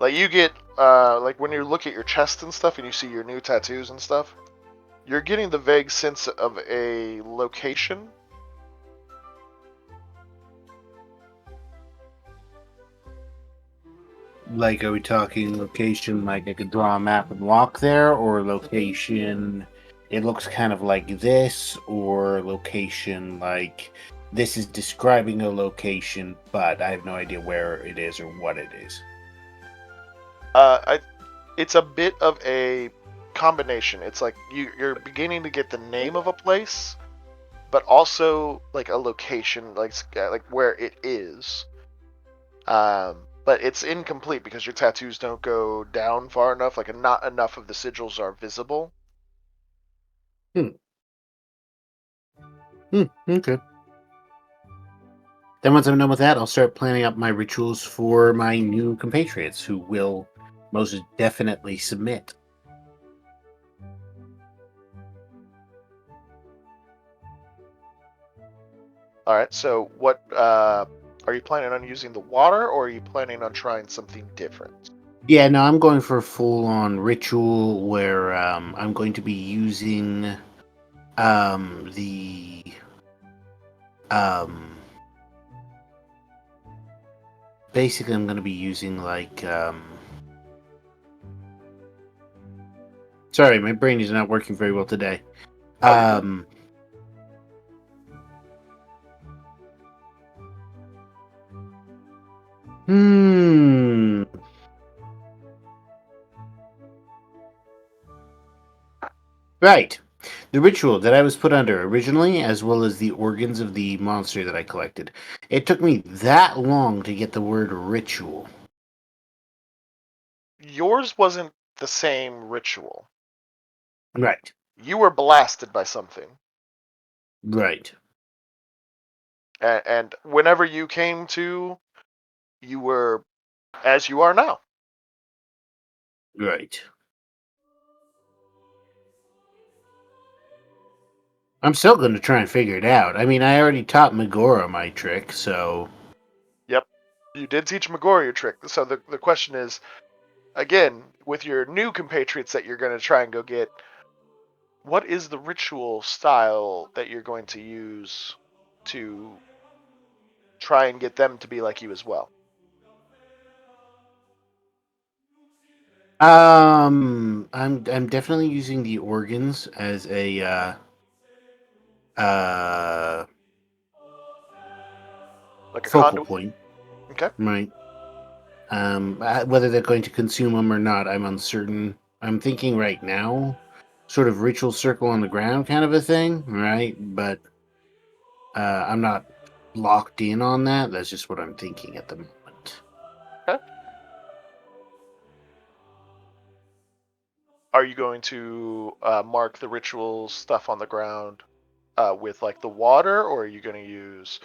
Like you get like when you look at your chest and stuff and you see your new tattoos and stuff, you're getting the vague sense of a location. Like, are we talking location like I could draw a map and walk there, or location it looks kind of like this, or location like this is describing a location, but I have no idea where it is or what it is? It's a bit of a combination. It's like you're beginning to get the name of a place, but also like a location, like where it is. But it's incomplete because your tattoos don't go down far enough. Like not enough of the sigils are visible. Okay. Then once I'm done with that, I'll start planning out my rituals for my new compatriots who will most definitely submit. All right. So what are you planning on using the water, or are you planning on trying something different? Yeah, no, I'm going for a full-on ritual where I'm going to be using the um basically I'm going to be using like sorry, my brain is not working very well today. Oh, you're good. Um hmm right. The ritual that I was put under originally, as well as the organs of the monster that I collected. It took me that long to get the word ritual. Yours wasn't the same ritual. Right. You were blasted by something, Right. and whenever you came to, you were as you are now. Right. I'm still going to try and figure it out. I mean, I already taught Megora my trick, so Yep, you did teach Megora your trick. So the question is, again, with your new compatriots that you're going to try and go get, what is the ritual style that you're going to use to try and get them to be like you as well? I'm definitely using the organs as a uh Like a focal conduit? point, Okay. right? Whether they're going to consume them or not, I'm uncertain. I'm thinking right now, sort of ritual circle on the ground kind of a thing, right? But I'm not locked in on that. That's just what I'm thinking at the moment. Okay. Are you going to mark the ritual stuff on the ground with like the water, or are you going to use,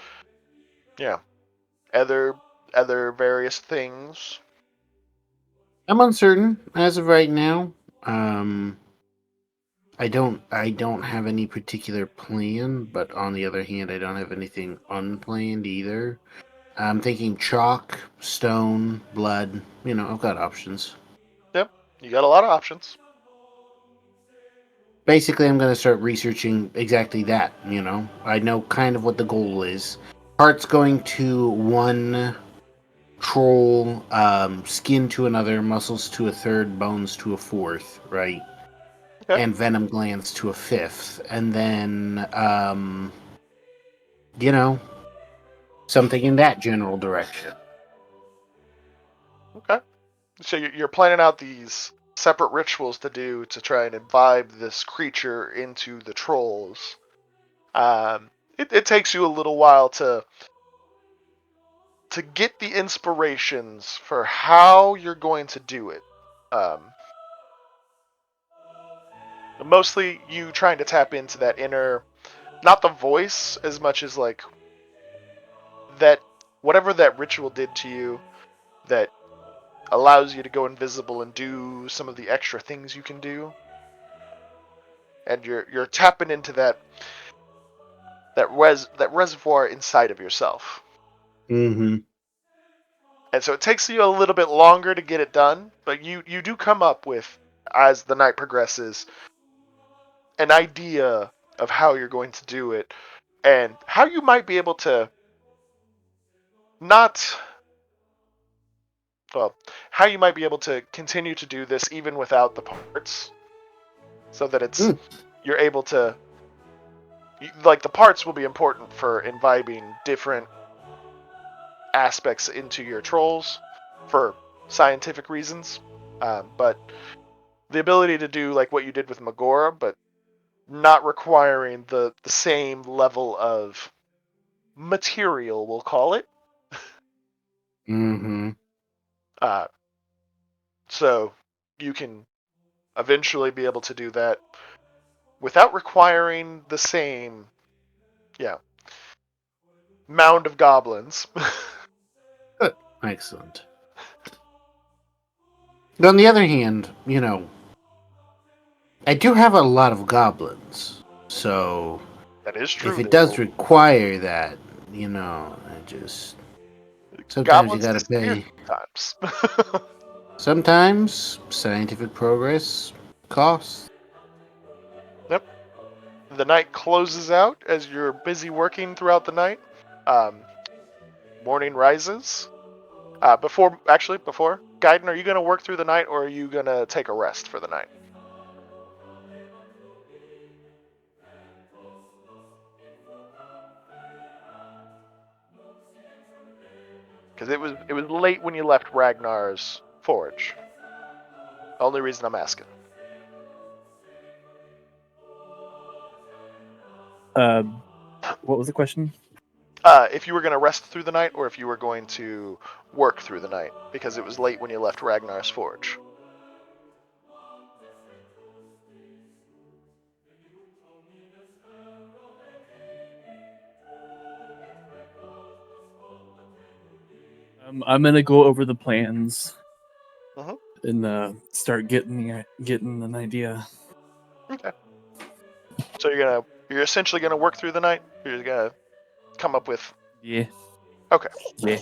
other various things? I'm uncertain as of right now. I don't have any particular plan, but on the other hand, I don't have anything unplanned either. I'm thinking chalk, stone, blood. I've got options. Yep, you got a lot of options. Basically, I'm going to start researching exactly that. I know kind of what the goal is. Parts going to one troll, skin to another, muscles to a third, bones to a fourth, right? Okay. And venom glands to a fifth. And then, you know, something in that general direction. Okay. So you're planning out these separate rituals to do to try and imbibe this creature into the trolls. It takes you a little while to get the inspirations for how you're going to do it. Mostly you trying to tap into that inner, not the voice as much as like that, whatever that ritual did to you that allows you to go invisible and do some of the extra things you can do. And you're tapping into that reservoir inside of yourself. Mm-hmm. And so it takes you a little bit longer to get it done, but you do come up with, as the night progresses, an idea of how you're going to do it and how you might be able to not, well, how you might be able to continue to do this even without the parts, so that it's, you're able to, like, the parts will be important for imbibing different aspects into your trolls for scientific reasons, but the ability to do like what you did with Magora, but not requiring the same level of material, we'll call it. Mm-hmm. So you can eventually be able to do that without requiring the same, mound of goblins. Good. Excellent. But on the other hand, I do have a lot of goblins, so That is if true. it does require that, I just sometimes you Goblins gotta disappear pay. sometimes. Sometimes scientific progress costs. Yep. The night closes out as you're busy working throughout the night. Morning rises. Before Gaiden, are you going to work through the night, or are you going to take a rest for the night? Because it was late when you left Ragnar's forge. Only reason I'm asking. What was the question? If you were going to rest through the night, or if you were going to work through the night, because it was late when you left Ragnar's forge. I'm gonna go over the plans Mm-hmm. and start getting an idea. Okay. So you're essentially gonna work through the night. You're gonna come up with. Yeah. Okay. Yeah.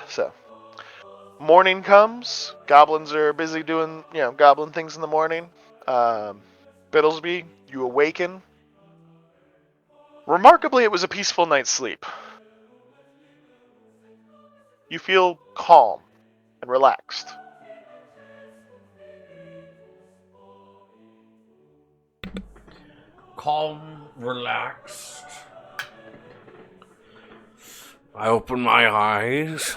So morning comes. Goblins are busy doing goblin things in the morning. Biddlesbee, you awaken. Remarkably, it was a peaceful night's sleep. You feel calm and relaxed. Calm, relaxed. I open my eyes.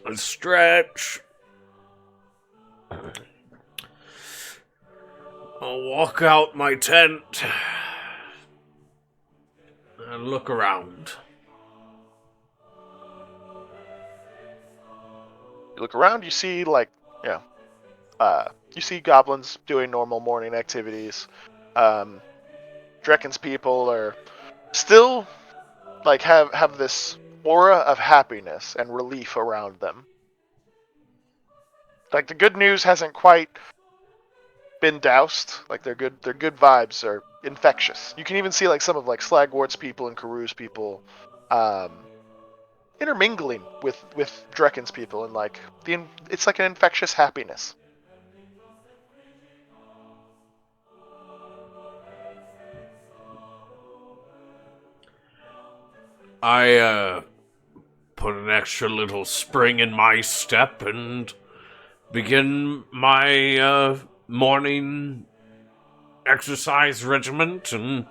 I stretch. I'll walk out my tent and look around. You look around. You see You see goblins doing normal morning activities. Drekken's people are still like have this aura of happiness and relief around them. Like the good news hasn't quite been doused. Like their good vibes are infectious. You can even see like some of like Slagwart's people and Karoo's people intermingling with Drekken's people, and like it's like an infectious happiness. I put an extra little spring in my step and begin my morning exercise regiment, and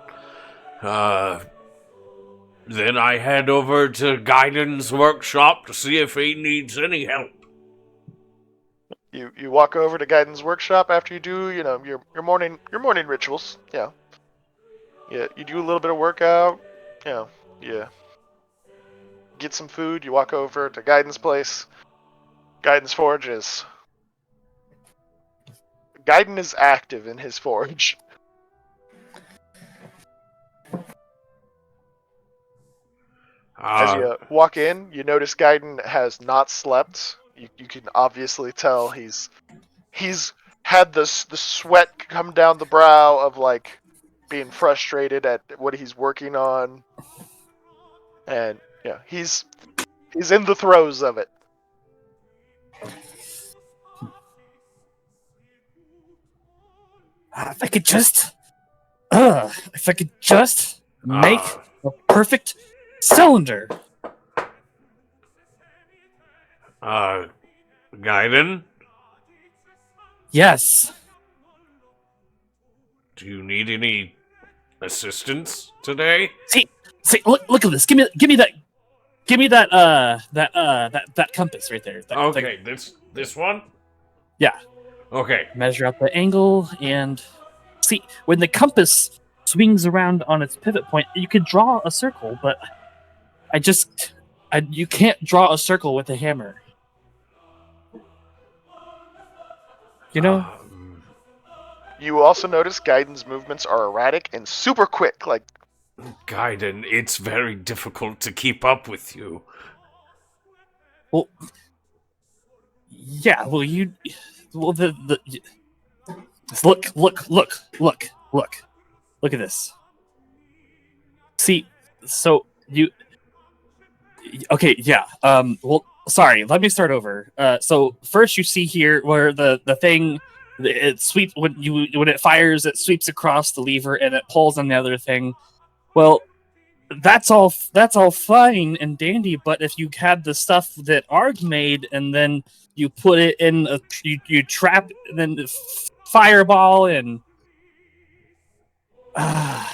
then I head over to Gaidon's workshop to see if he needs any help. You walk over to Gaidon's workshop after you do your morning rituals. Yeah. You do a little bit of workout. You get some food. You walk over to Gaidon's place. Gaidon's forge is. Gaidon is active in his forge. As you walk in, you notice Gaidon has not slept. You can obviously tell he's had the sweat come down the brow of like being frustrated at what he's working on, and yeah, he's in the throes of it. If I could just make a perfect cylinder. Gaiden, Yes. do you need any assistance today? See, look at this. Give me that compass right there. Okay, this one? Yeah. Okay. Measure out the angle and see when the compass swings around on its pivot point, you could draw a circle, but you can't draw a circle with a hammer. You know? You also notice Gaidon's movements are erratic and super quick. Like, Gaiden, it's very difficult to keep up with you. Well, yeah. Well, look at this. See, so you. Okay, yeah. Well, sorry. Let me start over. So first, you see here where the thing it sweeps when it fires, it sweeps across the lever and it pulls on the other thing. Well, that's all fine and dandy. But if you had the stuff that Arg made and then you put it in you trap and then fireball and. I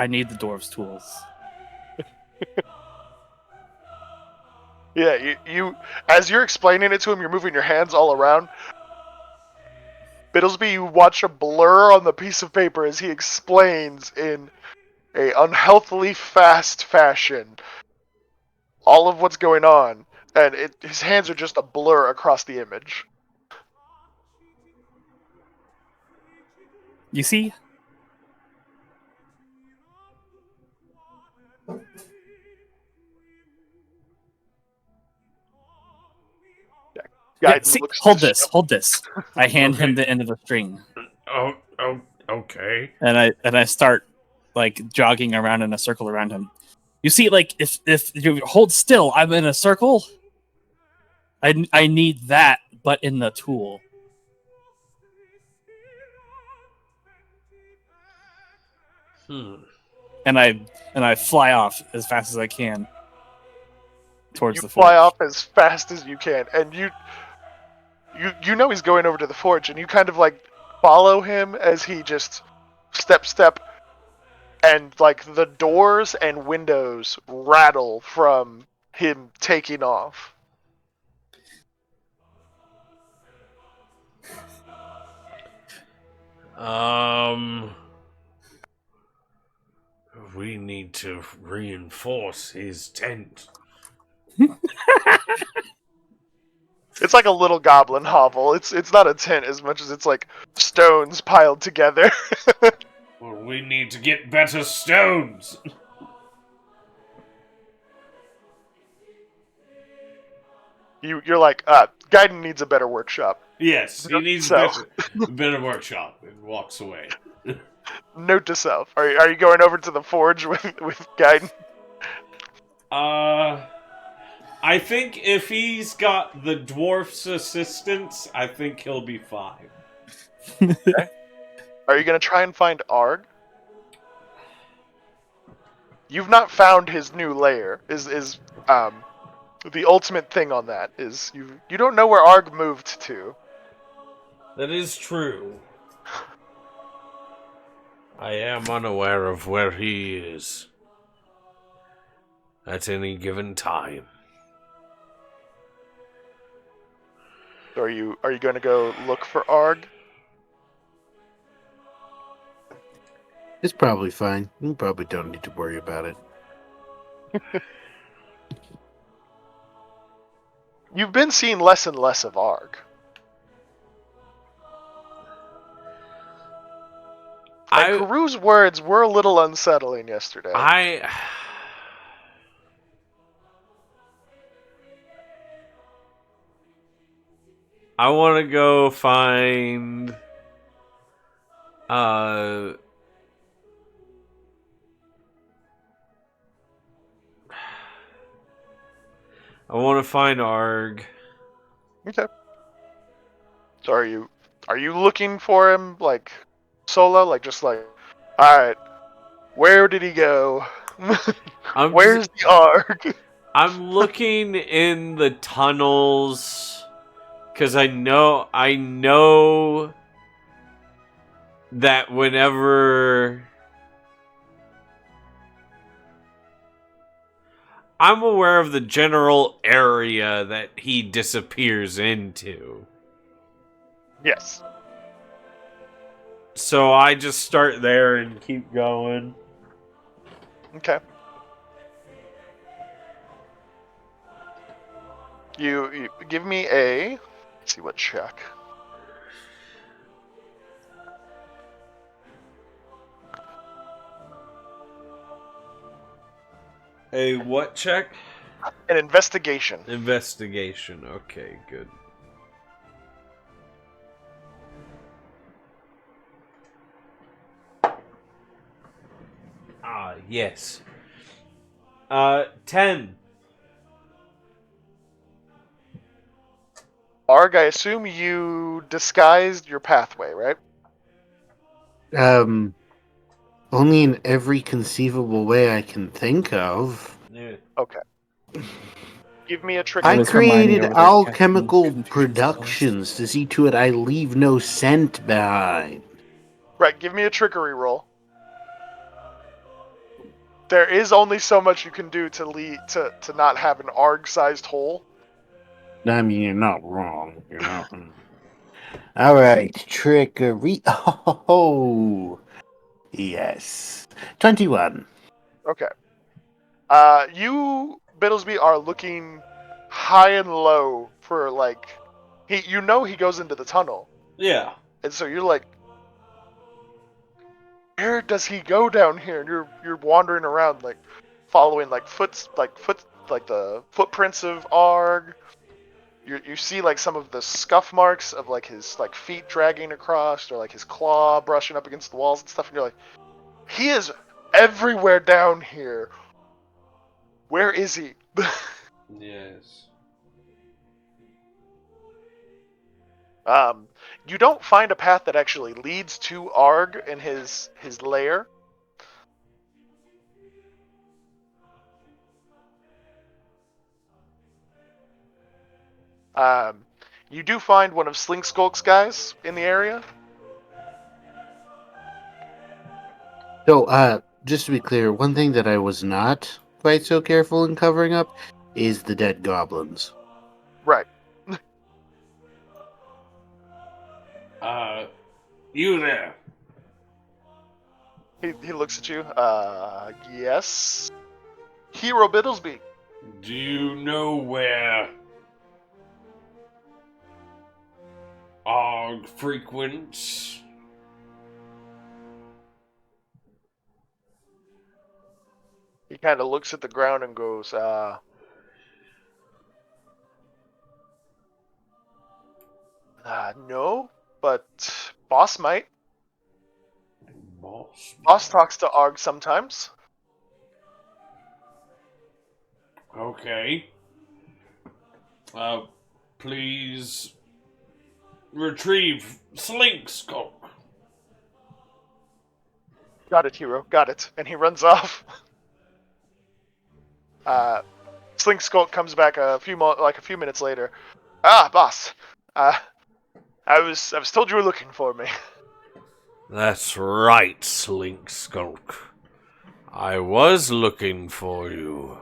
need the dwarves' tools. yeah, you as you're explaining it to him, you're moving your hands all around. Biddlesbee, you watch a blur on the piece of paper as he explains in a unhealthily fast fashion all of what's going on, and his hands are just a blur across the image. You see? Yeah, see, hold this. I hand him the end of the string. Oh, okay. And I start like jogging around in a circle around him. You see, like if you hold still, I'm in a circle. I need that, but in the tool. And I fly off as fast as I can towards the forge. You fly off as fast as you can, and you know he's going over to the forge, and you kind of like follow him as he just step, and like the doors and windows rattle from him taking off. we need to reinforce his tent. It's like a little goblin hovel. It's not a tent as much as it's like stones piled together. Well, we need to get better stones. You're like, Gaiden needs a better workshop. Yes, he needs So- a better workshop, and walks away. Note to self: Are you going over to the forge with Gaiden? I think if he's got the dwarf's assistance, I think he'll be fine. Are you gonna try and find Arg? You've not found his new lair. Is the ultimate thing on that is you don't know where Arg moved to. That is true. I am unaware of where he is at any given time. So are you going to go look for Arg? It's probably fine. You probably don't need to worry about it. You've been seeing less and less of Arg. And Karu's words were a little unsettling yesterday. I want to go find I want to find Arg. Okay. So are you looking for him like solo, like just like, all right, where did he go? Where's the Arg? I'm looking in the tunnels because I know that whenever I'm aware of the general area that he disappears into. Yes. So I just start there and keep going. Okay. You give me a... Let's see what check. A what check? An investigation. Investigation. Okay, good. Ah, yes. 10. Arg, I assume you disguised your pathway, right? Only in every conceivable way I can think of. Yeah. Okay. Give me a trick. I was Hermione created over there alchemical casting Confusion productions to see to it I leave no scent behind. Right, give me a trickery roll. There is only so much you can do to not have an Arg-sized hole. I mean, you're not wrong. You're not. All right, trickery. Oh, yes. 21. Okay. You, Biddlesbee, are looking high and low for, like... he goes into the tunnel. Yeah. And so you're like... Where does he go down here? And you're wandering around, like, following, like, the footprints of Arg. You see, like, some of the scuff marks of, like, his, like, feet dragging across, or, like, his claw brushing up against the walls and stuff, and you're like, he is everywhere down here. Where is he? Yes. You don't find a path that actually leads to Arg and his lair. You do find one of Slink Skulk's guys in the area. So, just to be clear, one thing that I was not quite so careful in covering up is the dead goblins. Right. You there. He looks at you. Yes. Hero Biddlesbee. Do you know where Arg frequents? He kind of looks at the ground and goes, no, but boss might. Boss talks to Arg sometimes. Okay. Please retrieve Slink Skulk. Got it, hero. Got it. And he runs off. Slink Skulk comes back a few minutes later. Boss. I was told you were looking for me. That's right, Slink Skulk. I was looking for you.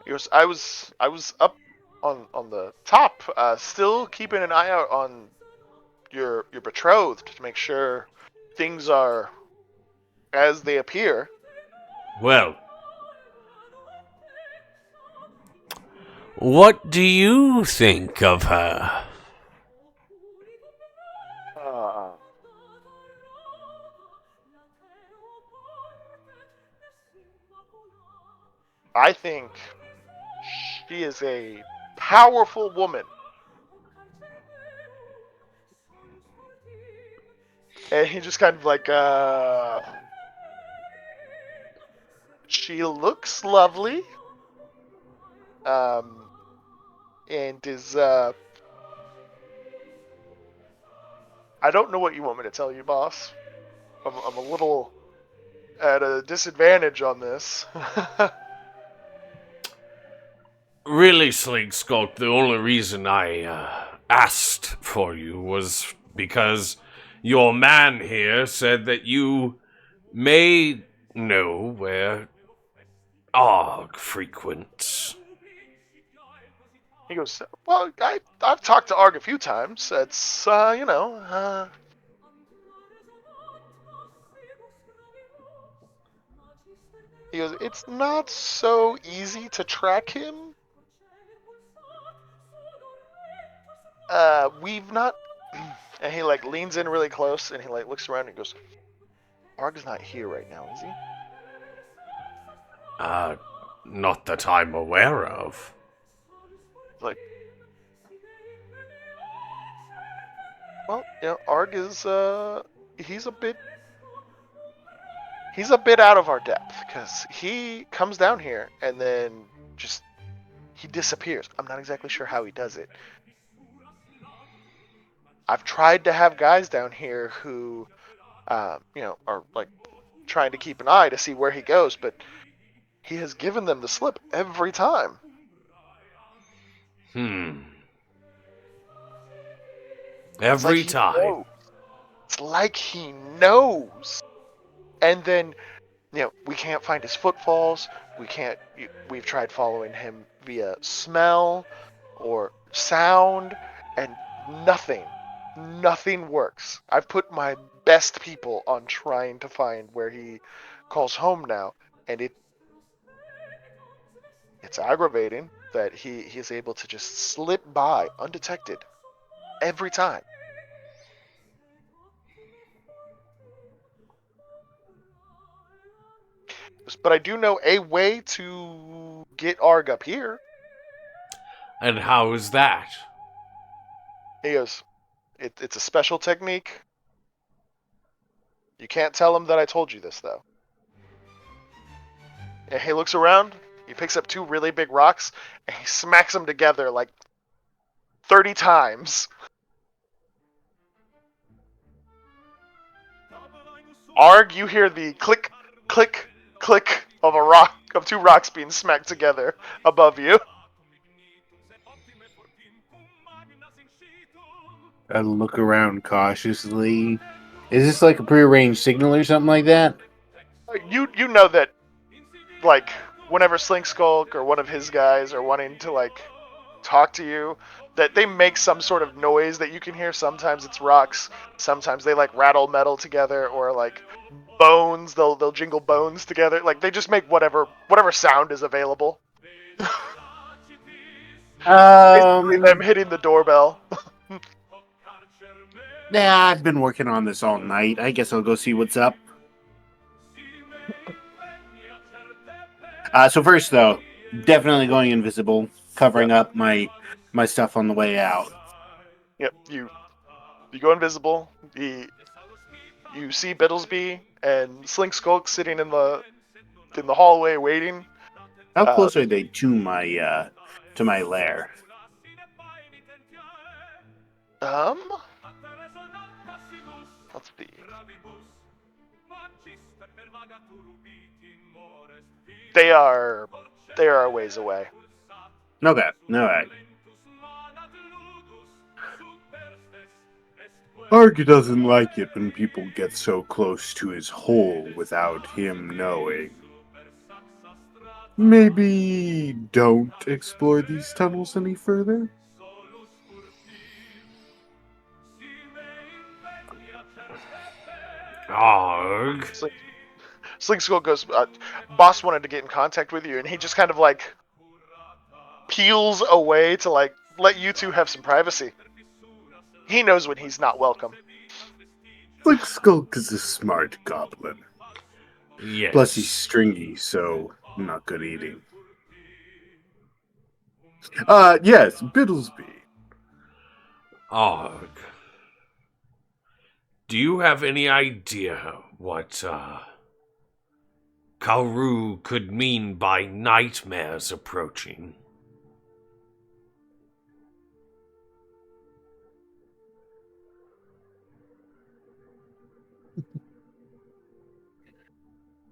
He goes, I was up on the top, still keeping an eye out on your betrothed to make sure things are as they appear. Well, what do you think of her? I think she is a powerful woman. And he just kind of like, she looks lovely. And is, I don't know what you want me to tell you, boss. I'm a little at a disadvantage on this. Really, Slink Skulk, the only reason I asked for you was because your man here said that you may know where Arg frequents. He goes, well, I've talked to Arg a few times. It's, He goes, it's not so easy to track him. We've not... And he, like, leans in really close, and he, like, looks around and goes, Arg's not here right now, is he? Not that I'm aware of. Like, well, Arg is, he's a bit out of our depth, because he comes down here, and then just, he disappears. I'm not exactly sure how he does it. I've tried to have guys down here who, are, like, trying to keep an eye to see where he goes, but he has given them the slip every time. Every time. It's like he knows. And then, we can't find his footfalls. We've tried following him via smell or sound, and nothing works. I've put my best people on trying to find where he calls home now, and it's aggravating that he is able to just slip by undetected every time. But I do know a way to get Arg up here. And how is that? He goes, it's a special technique. You can't tell him that I told you this, though. And he looks around, he picks up two really big rocks, and he smacks them together like 30 times. Arg, you hear the click, click, click of two rocks being smacked together above you. I look around cautiously. Is this like a prearranged signal or something like that? You know that, like, whenever Slink Skulk or one of his guys are wanting to, like, talk to you, that they make some sort of noise that you can hear. Sometimes it's rocks, sometimes they, like, rattle metal together, or, like, bones. They'll jingle bones together. Like they just make whatever sound is available. Basically, them hitting the doorbell. Yeah, I've been working on this all night. I guess I'll go see what's up. So first, though, definitely going invisible, covering up my stuff on the way out. Yep, you go invisible. You see Biddlesbee and Slink Skulk sitting in the hallway waiting. How close are they to my lair? Let's see. They are a ways away. Okay, all right. Arg doesn't like it when people get so close to his hole without him knowing. Maybe don't explore these tunnels any further? Arg. Slink Skull goes, boss wanted to get in contact with you, and he just kind of like peels away to like let you two have some privacy. He knows when he's not welcome. Like Skulk is a smart goblin. Yes. Plus he's stringy, so not good eating. Yes, Biddlesbee. Arg. Do you have any idea what, Karu could mean by nightmares approaching?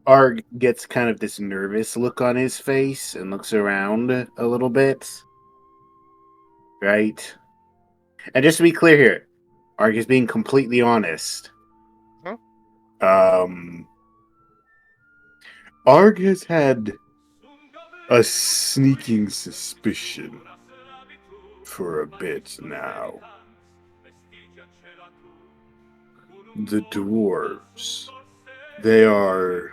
Arg gets kind of this nervous look on his face and looks around a little bit. Right? And just to be clear here, Arg is being completely honest. Arg has had a sneaking suspicion for a bit now. The dwarves, they are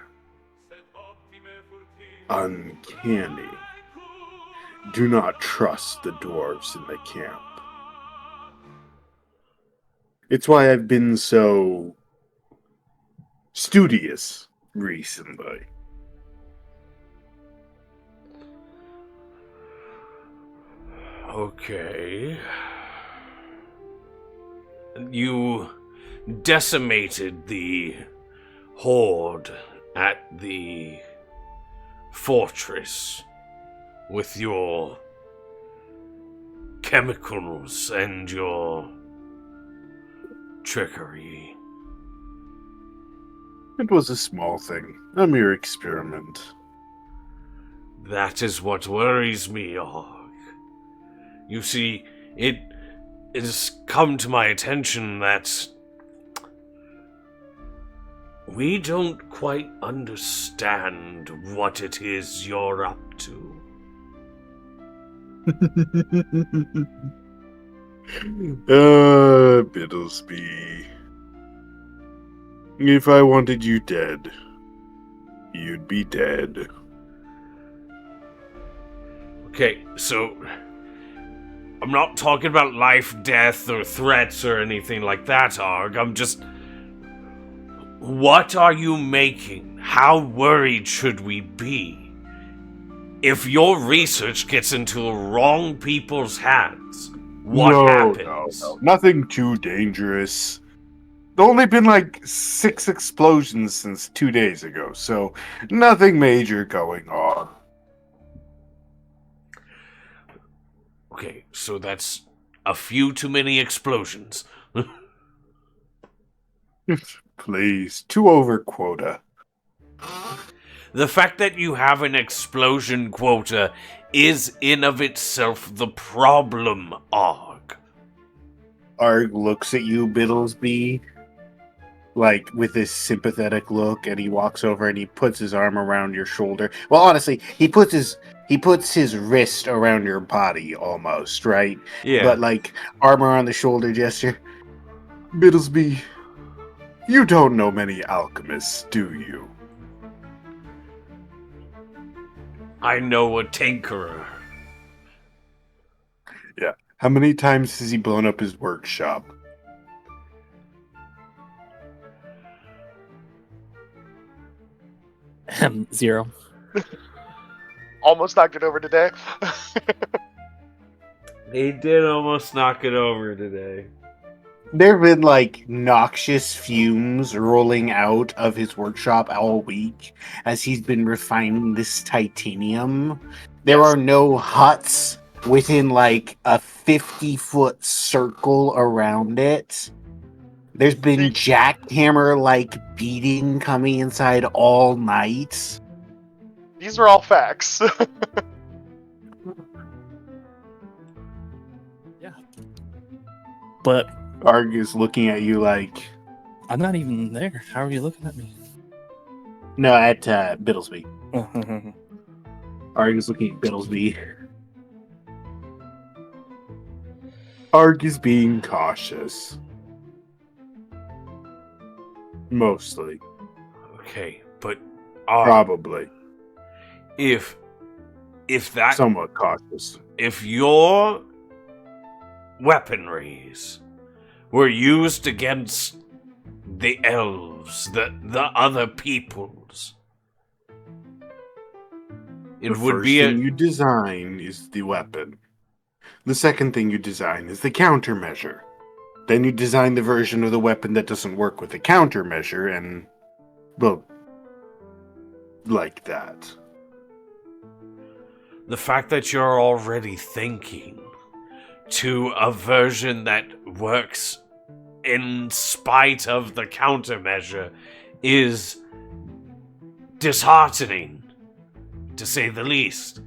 uncanny. Do not trust the dwarves in the camp. It's why I've been so studious recently. Okay. You decimated the horde at the fortress with your chemicals and your trickery. It was a small thing, a mere experiment. That is what worries me, Arg. You see, it has come to my attention that we don't quite understand what it is you're up to. Biddlesbee. If I wanted you dead, you'd be dead. Okay, so I'm not talking about life, death, or threats or anything like that, Arg. I'm just... What are you making? How worried should we be? If your research gets into the wrong people's hands, what happens? No. Nothing too dangerous. There's only been like 6 explosions since 2 days ago, so nothing major going on. Okay, so that's a few too many explosions. Please, 2 over quota. The fact that you have an explosion quota is in of itself the problem, Arg. Arg looks at you, Biddlesbee, like with this sympathetic look, and he walks over and he puts his arm around your shoulder. Well, honestly, he puts his wrist around your body almost, right? Yeah. But like arm around the shoulder gesture. Biddlesbee, You don't know many alchemists, do you? I know a tinkerer. Yeah. How many times has he blown up his workshop? Zero. Almost knocked it over today. He did almost knock it over today. There have been like noxious fumes rolling out of his workshop all week as he's been refining this titanium. There Yes. are no huts within like a 50-foot circle around it. There's been jackhammer like beating coming inside all night. These are all facts. But Arg is looking at you like, I'm not even there. How are you looking at me? no, at Biddlesbee. Arg is looking at Biddlesbee. Arg is being cautious. Mostly. Okay, but Probably. if that Somewhat cautious. if your weaponries were used against the elves, the other peoples, it The would first be thing you design is the weapon. The second thing you design is the countermeasure. Then you design the version of the weapon that doesn't work with the countermeasure, and, well, like that. the fact that you're already thinking to a version that works in spite of the countermeasure is disheartening, to say the least.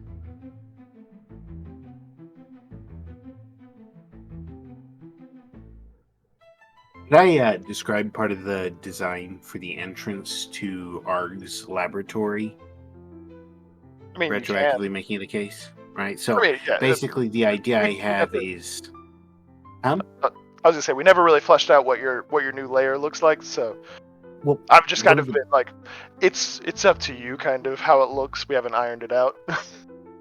Could I describe part of the design for the entrance to Arg's laboratory? I mean, you can. Retroactively making the case, right? So I mean, yeah, basically, the idea I we have never- is, I was gonna say we never really fleshed out what your new layer looks like, so well, I've just kind one of of the- been like, it's up to you, kind of how it looks. We haven't ironed it out.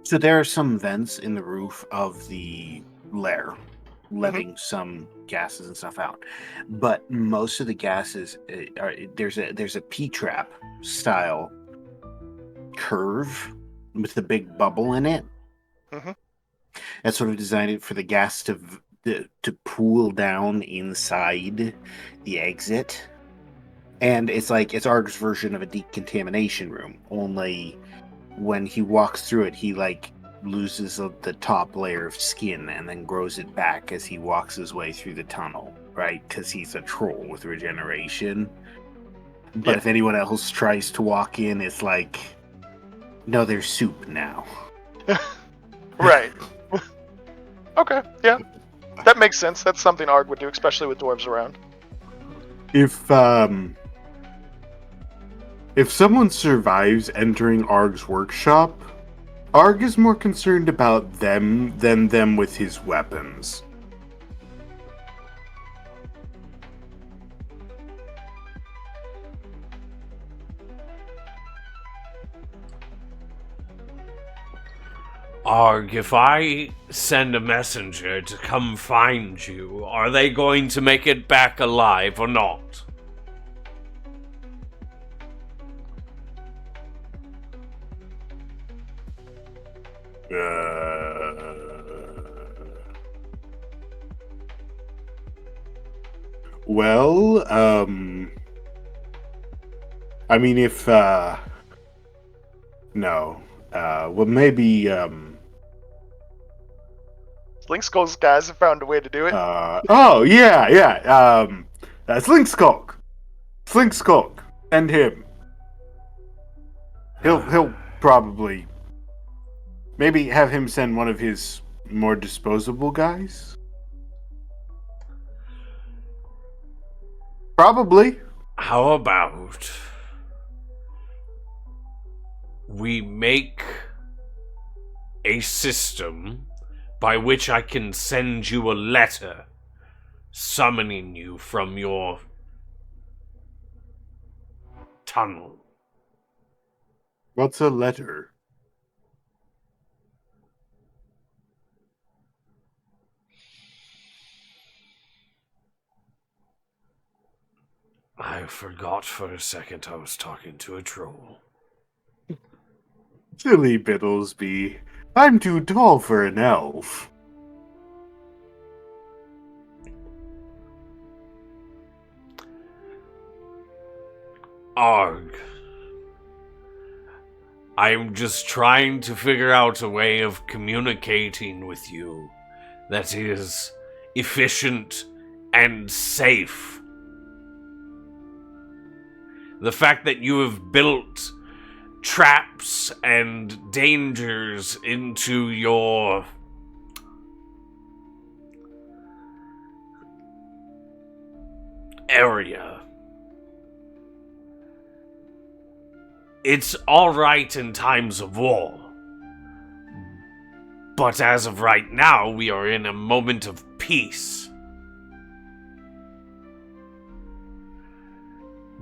so there are some vents in the roof of the lair, letting some gases and stuff out, but most of the gases there's a P-trap style curve with the big bubble in it. Mhm. That's sort of designed for the gas to pool down inside the exit, and it's Arg's version of a decontamination room. Only when he walks through it, he like loses the top layer of skin and then grows it back as he walks his way through the tunnel, right? Because he's a troll with regeneration. But Yeah. if anyone else tries to walk in, it's like, no, there's soup now. Right. Okay. Yeah. That makes sense. That's something Arg would do, especially with dwarves around. If someone survives entering Arg's workshop, Arg is more concerned about them than them with his weapons. Arg, if I send a messenger to come find you, are they going to make it back alive or not? Well, I mean, if, no, well, maybe, Link Skull's guys have found a way to do it. oh, yeah, Slink Skulk, and him. He'll probably, maybe have him send one of his more disposable guys? Probably. How about we make a system by which I can send you a letter summoning you from your tunnel. What's a letter? I forgot for a second I was talking to a troll. Silly Biddlesbee. I'm too tall for an elf. Arg. I'm just trying to figure out a way of communicating with you that is efficient and safe. The fact that you have built traps and dangers into your area. It's alright in times of war. But as of right now, we are in a moment of peace.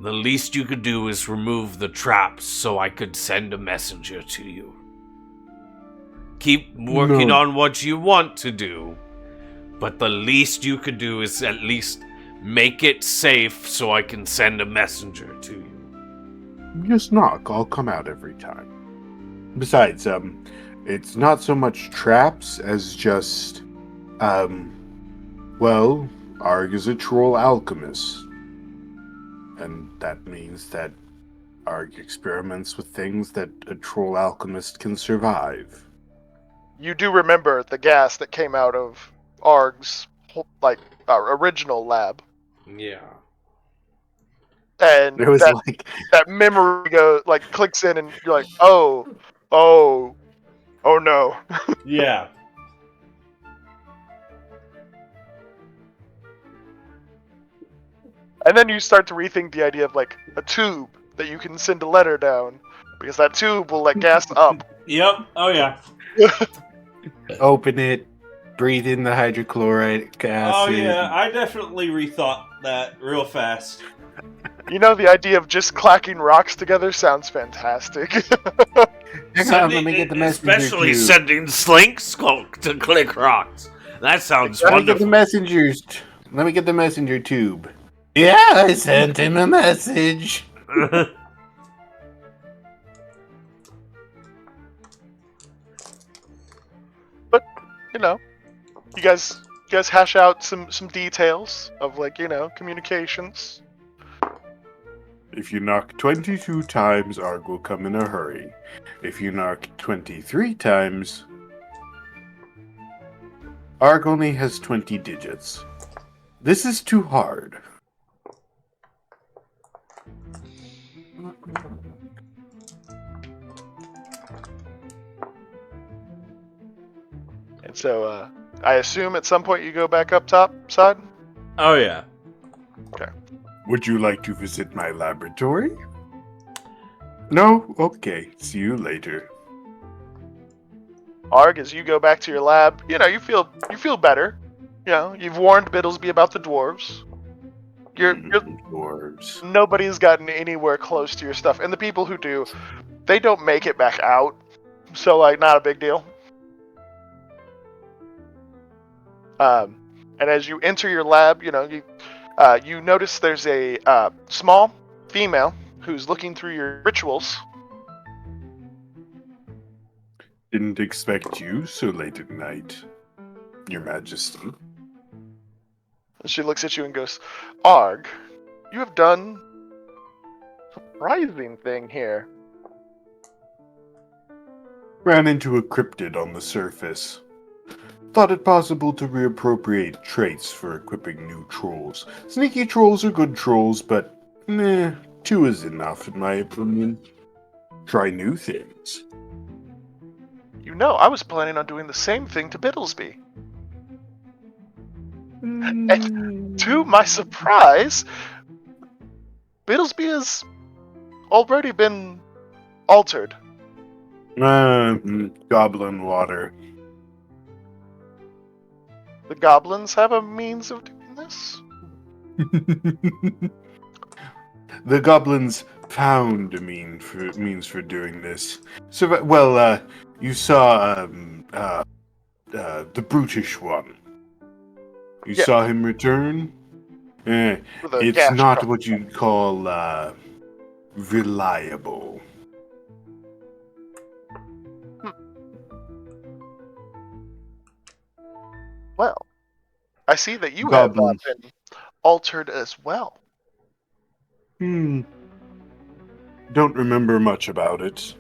The least you could do is remove the traps so I could send a messenger to you. Keep working No. on what you want to do, but the least you could do is at least make it safe so I can send a messenger to you. Just knock, I'll come out every time. Besides, it's not so much traps as just, well, Arg is a troll alchemist. And that means that Arg experiments with things that a troll alchemist can survive. You do remember the gas that came out of Arg's original lab, Yeah. and It was like, that memory clicks in, and you're like, oh no. Yeah. And then you start to rethink the idea of like a tube that you can send a letter down, because that tube will let gas up. Yep. Oh, yeah. Open it, breathe in the hydrochloric acid. Oh, yeah. I definitely rethought that real fast. You know, the idea of just clacking rocks together sounds fantastic. Hang on, let me get the messenger Especially tube. sending Slink Skulk to click rocks. That sounds Let me get the wonderful. messengers. Let me get the messenger tube. Yeah, I sent him a message. You know, you guys hash out some details of communications. if you knock 22 times, Arg will come in a hurry. If you knock 23 times, Arg only has 20 digits. This is too hard. And so, I assume at some point you go back up top side. Oh, yeah. Would you like to visit my laboratory? No? Okay. See you later. Arg, as you go back to your lab, you feel better. You've warned Biddlesbee about the dwarves. Dwarves. Nobody's gotten anywhere close to your stuff, and the people who do, they don't make it back out. So, not a big deal. And as you enter your lab, you notice there's a small female who's looking through your rituals. Didn't expect you so late at night, Your Majesty. She looks at you and goes, Arg, you have done a surprising thing here. Ran into a cryptid on the surface. Thought it possible to reappropriate traits for equipping new trolls. Sneaky trolls are good trolls, but two is enough in my opinion. Try new things. I was planning on doing the same thing to Biddlesbee. And to my surprise, Biddlesbee has already been altered. Goblin water. The goblins have a means of doing this? The goblins pound means for doing this. So, well, you saw the brutish one. You Yeah. saw him return. With a It's gash not across. what you'd call reliable. Well, I see that you have Goblin. been altered as well. Don't remember much about it.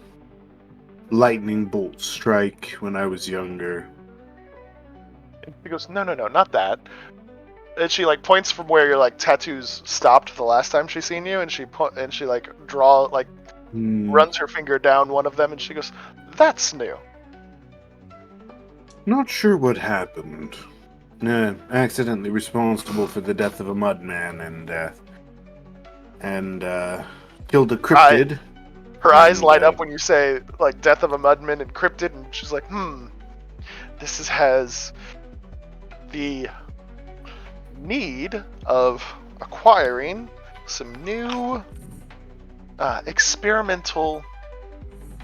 Lightning bolt strike when I was younger. And he goes, no, not that. And she like points from where your like tattoos stopped the last time she seen you, and she runs her finger down one of them, and she goes, "That's new." Not sure what happened. Accidentally responsible for the death of a mudman and killed a cryptid. Her eyes And, light up when you say like "death of a mudman" and "cryptid," and she's like, has the need of acquiring some new experimental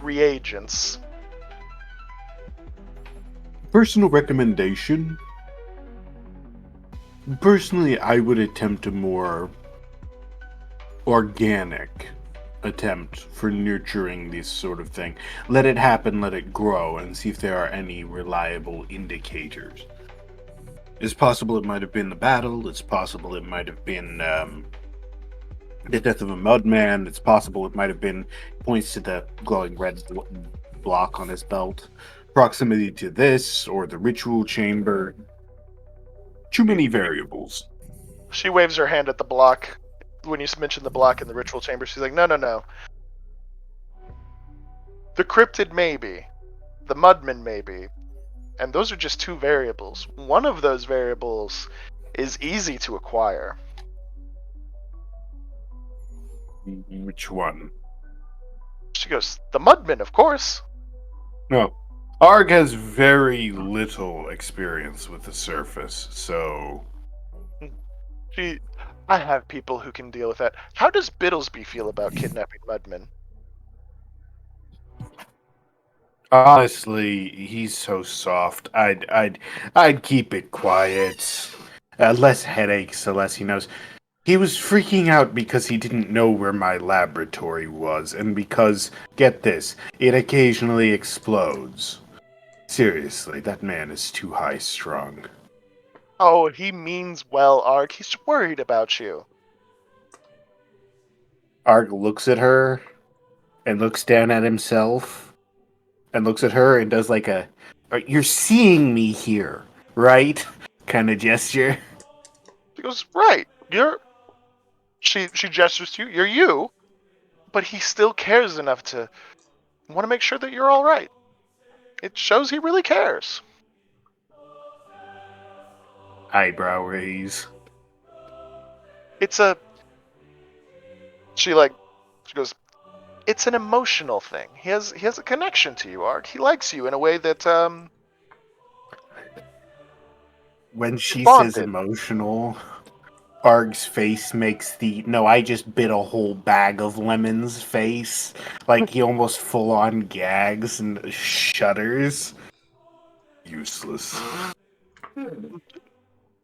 reagents." Personal recommendation. Personally, I would attempt a more organic attempt for nurturing this sort of thing. Let it happen, let it grow, and see if there are any reliable indicators. It's possible it might have been the battle, it's possible it might have been the death of a mudman, it's possible it might have been points to the glowing red block on his belt, proximity to this, or the ritual chamber. Too many variables. She waves her hand at the block. When you mention the block in the ritual chamber, she's like, no. The cryptid maybe, the mudman maybe, and those are just two variables. One of those variables is easy to acquire. Which one? She goes, the mudman, of course. No. Arg has very little experience with the surface, so I have people who can deal with that. How does Biddlesbee feel about kidnapping mudmen? honestly, he's so soft. I'd keep it quiet. Less headaches, the less he knows. He was freaking out because he didn't know where my laboratory was, and because, get this, it occasionally explodes. Seriously, that man is too high strung. Oh, he means well, Ark. He's worried about you. Arg looks at her and looks down at himself and looks at her and does like a "you're seeing me here, right?" kind of gesture. She goes, right, she gestures to you, you're you, but he still cares enough to want to make sure that you're alright. It shows he really cares. Eyebrow raise. It's she goes, it's an emotional thing. He has a connection to you, Ark. He likes you in a way that When she says bonded. emotional, Arg's face makes the "no, I just bit a whole bag of lemons" face. Like he almost full on gags and shudders. Useless.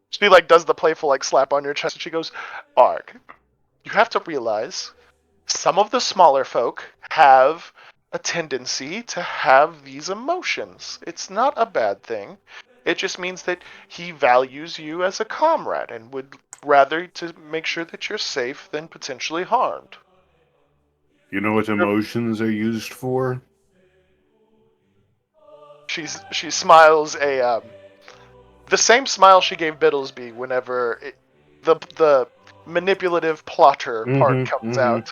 She does the playful slap on your chest, and she goes, Ark, you have to realize some of the smaller folk have a tendency to have these emotions. It's not a bad thing. It just means that he values you as a comrade and would rather to make sure that you're safe than potentially harmed. You know what emotions are used for? She smiles the same smile she gave Biddlesbee whenever the manipulative plotter part comes out.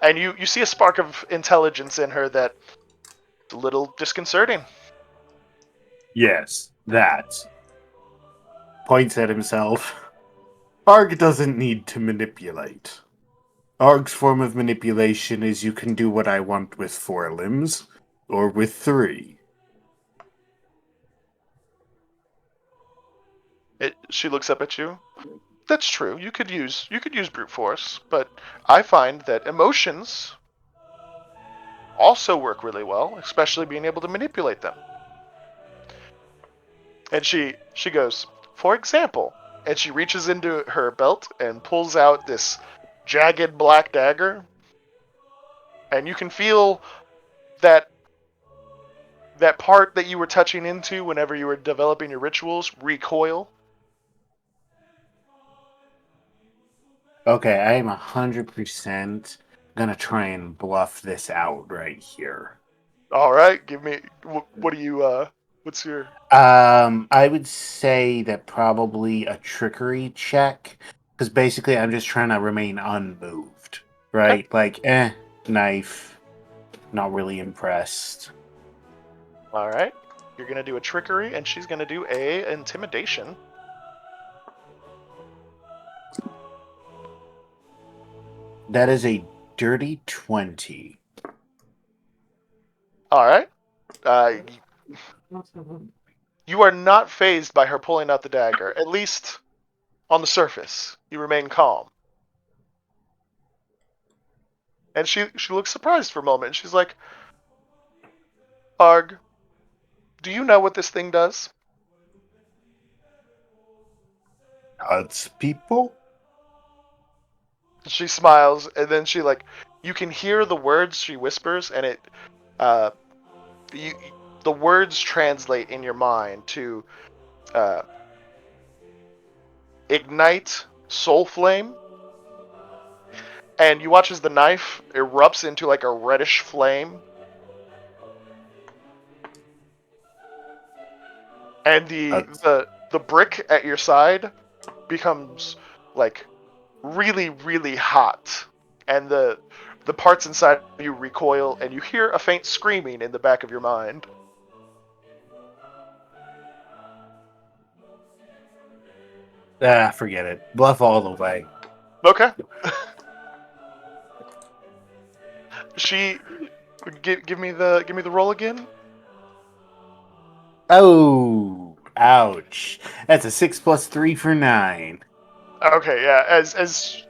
And you see a spark of intelligence in her that's a little disconcerting. Yes, that. Points at himself. Arg doesn't need to manipulate. Arg's form of manipulation is you can do what I want with 4 limbs, or with 3. She looks up at you. That's true. You could use brute force, but I find that emotions also work really well, especially being able to manipulate them. And she goes, for example, and she reaches into her belt and pulls out this jagged black dagger, and you can feel that part that you were touching into whenever you were developing your rituals recoil. Okay, I am 100% gonna try and bluff this out right here. All right, give me what do you what's your I would say that probably a trickery check, because basically I'm just trying to remain unmoved, okay? right? Like, knife, not really impressed. All right, you're gonna do a trickery, and she's gonna do a intimidation. That is a dirty 20. All right, uh, you are not phased by her pulling out the dagger, at least on the surface. You remain calm. And she looks surprised for a moment. And she's like, Arg, do you know what this thing does? Huts people? She smiles, and then she you can hear the words she whispers, and uh, the words translate in your mind to uh, ignite soul flame, and you watch as the knife erupts into like a reddish flame, and the brick at your side becomes like really hot, and the parts inside of you recoil, and you hear a faint screaming in the back of your mind. Forget it. Bluff all the way. Okay. She give me the roll again. Oh, ouch. That's a 6 plus 3 for 9. Okay, yeah. As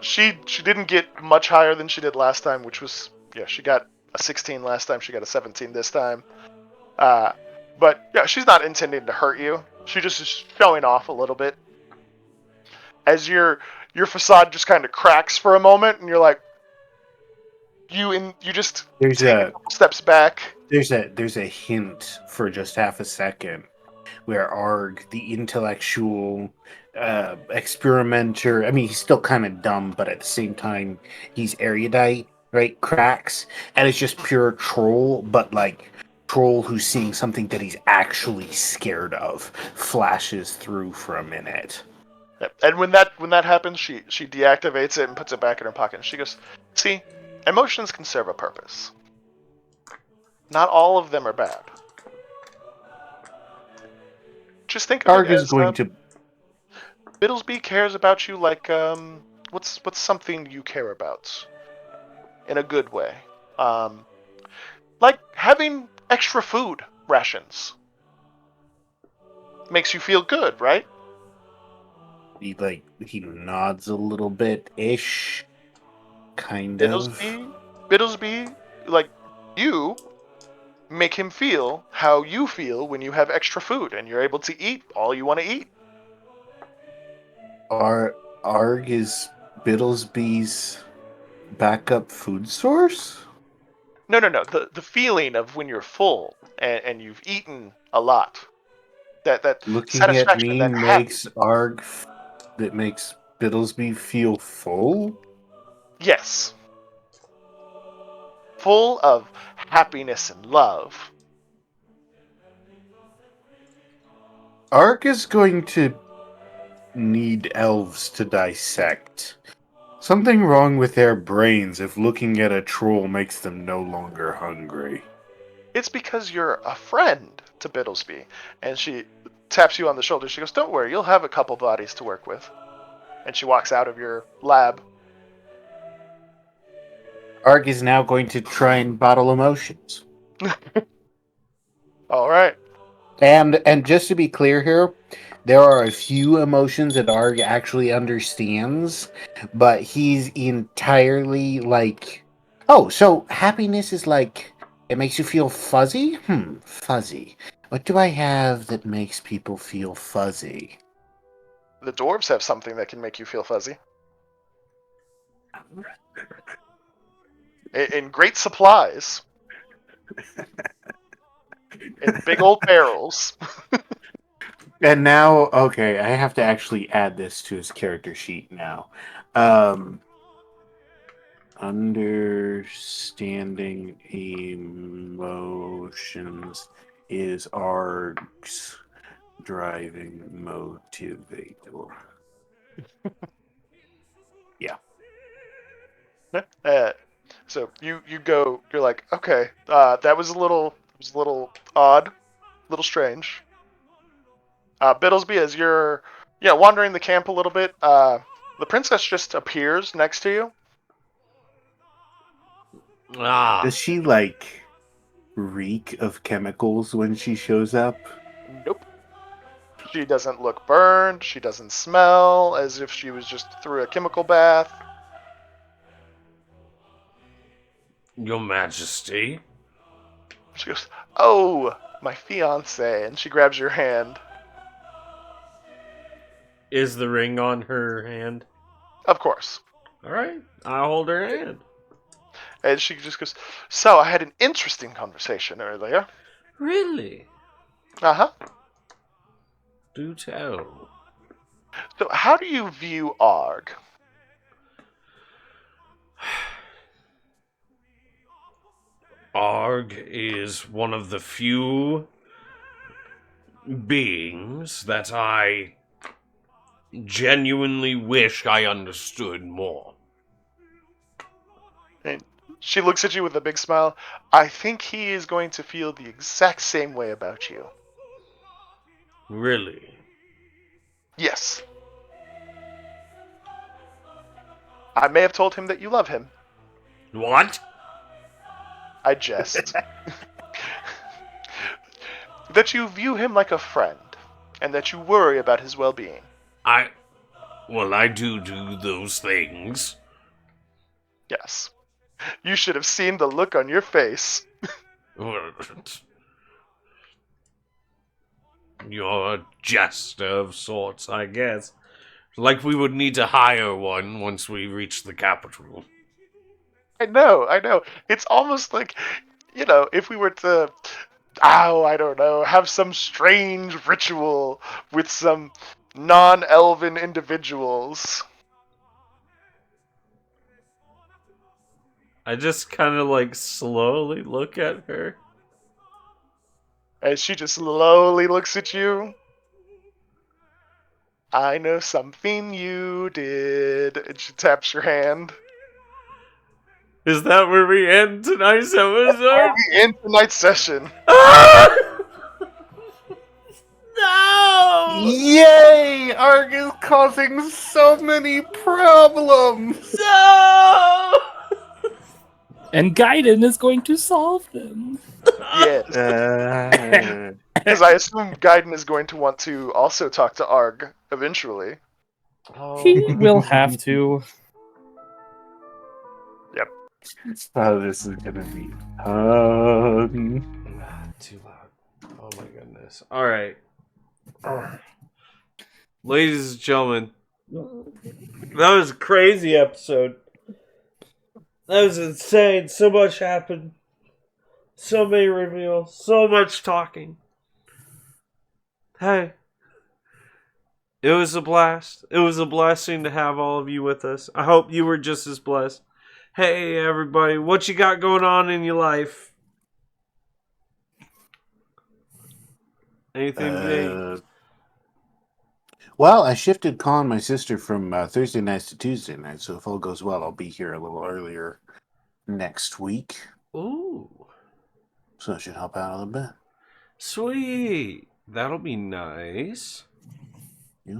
she didn't get much higher than she did last time, which was she got a 16 last time. She got a 17 this time. But yeah, she's not intending to hurt you. She just is showing off a little bit. As your facade just kind of cracks for a moment, and you're like, you just There's take a couple steps back. there's a hint for just half a second where Arg, the intellectual experimenter, I mean, he's still kind of dumb, but at the same time, he's erudite, right? Cracks, and it's just pure troll, but like troll who's seeing something that he's actually scared of flashes through for a minute. And when that happens, she deactivates it and puts it back in her pocket. And she goes, "See, emotions can serve a purpose. Not all of them are bad. Just think of Arg it is as going to Biddlesbee cares about you like what's something you care about in a good way, like having extra food rations makes you feel good, right? he nods a little bit ish, kind of. Biddlesbee, like you make him feel how you feel when you have extra food and you're able to eat all you want to eat. Arg is Biddlesbee's backup food source? No. The feeling of when you're full and you've eaten a lot. That Looking at satisfaction, me that happy. that makes Biddlesbee feel full? Yes. Full of happiness and love. Arg is going to need elves to dissect. Something wrong with their brains if looking at a troll makes them no longer hungry. It's because you're a friend to Biddlesbee. And she taps you on the shoulder. She goes, "Don't worry, you'll have a couple bodies to work with." And she walks out of your lab. Arg is now going to try and bottle emotions. All right. And just to be clear here, There are a few emotions that Arg actually understands, but he's entirely like, oh, so happiness is like, it makes you feel fuzzy? Fuzzy. What do I have that makes people feel fuzzy? The dwarves have something that can make you feel fuzzy. In great supplies. In big old barrels. And now, okay, I have to actually add this to his character sheet now. Understanding emotions is Arg's driving motivator. Yeah. So you go. You're like, okay, that was a little odd, a little strange. Biddlesbee, as you're wandering the camp a little bit, the princess just appears next to you. Does she like reek of chemicals when she shows up? Nope. She doesn't look burned. She doesn't smell as if she was just through a chemical bath. Your Majesty. She goes, "Oh, my fiance," and she grabs your hand. Is the ring on her hand? Of course. All right, I'll hold her hand. And she just goes, "So I had an interesting conversation earlier." Really? Uh-huh. Do tell. So how do you view Arg? Arg is one of the few beings that I genuinely wish I understood more. And she looks at you with a big smile. "I think he is going to feel the exact same way about you." Really? Yes. I may have told him that you love him. What? I jest. That you view him like a friend, and that you worry about his well-being. Well, I do those things. Yes. You should have seen the look on your face. You're a jester of sorts, I guess. Like we would need to hire one once we reach the capital. I know. It's almost like, if we were to, I don't know, have some strange ritual with some non-elven individuals. I just kind of like slowly look at her. And she just slowly looks at you. "I know something you did." And she taps your hand. Is that where we end tonight's Are episode? we in tonight's session? No! Yay! Arg is causing so many problems! No! And Gaiden is going to solve them. Yes. Because I assume Gaiden is going to want to also talk to Arg eventually. He will have to. Oh, this is gonna be fun. Too loud. Oh my goodness. Alright. Ladies and gentlemen, that was a crazy episode. That was insane. So much happened. So many reveals. So much talking. Hey. It was a blast. It was a blessing to have all of you with us. I hope you were just as blessed. Hey, everybody. What you got going on in your life? Anything big? Well, I shifted calling my sister from Thursday nights to Tuesday nights, so if all goes well, I'll be here a little earlier next week. Ooh. So it should help out a little bit. Sweet. That'll be nice. Yep.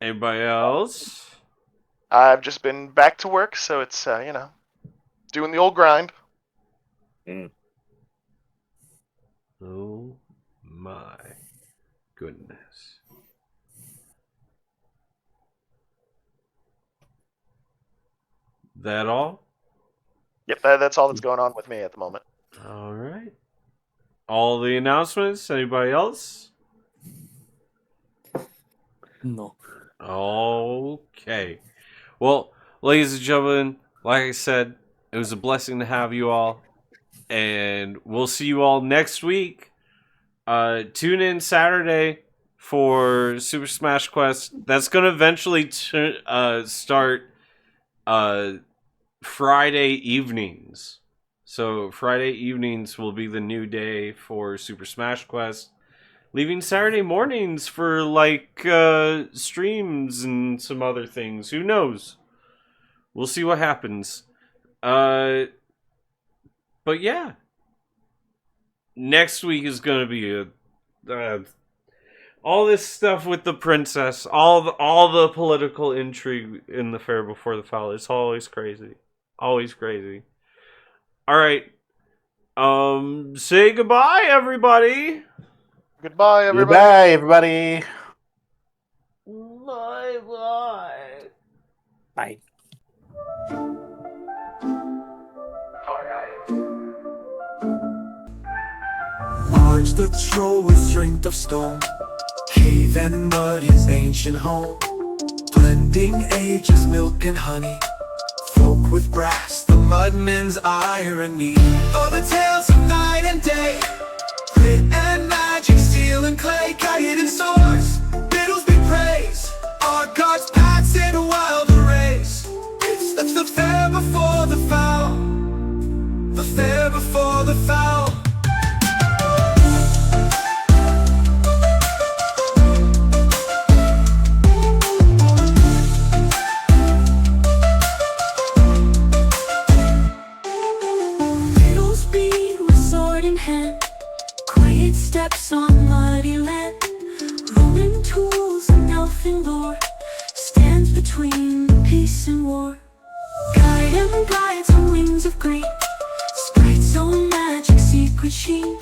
Anybody else? I've just been back to work, so it's, doing the old grind. goodness. That all? Yep, that's all that's going on with me at the moment. All right. All the announcements. Anybody else? No. Okay. Well, ladies and gentlemen, like I said, it was a blessing to have you all. And we'll see you all next week. Tune in Saturday for Super Smash Quest. That's going to eventually start Friday evenings. So Friday evenings will be the new day for Super Smash Quest. Leaving Saturday mornings for streams and some other things. Who knows? We'll see what happens. But yeah. Next week is going to be all this stuff with the princess, all the political intrigue in the Fair Before the Foul. It's always crazy. Always crazy. All right. Say goodbye, everybody. Goodbye, everybody. Goodbye, everybody. Bye-bye. Bye. Arch the troll with strength of stone, cave and mud his ancient home, blending ages, milk and honey, folk with brass, the mudmen's irony. Oh, the tales of night and day, grit and magic, steel and clay, got hidden swords, Biddlesbee praise, our gods paths in a wild race. It's the fair before the foul, the fair before the foul. Quiet steps on muddy land, Roman tools and elfin lore, stands between peace and war. Guide and guides on wings of green, sprites own magic secret sheen.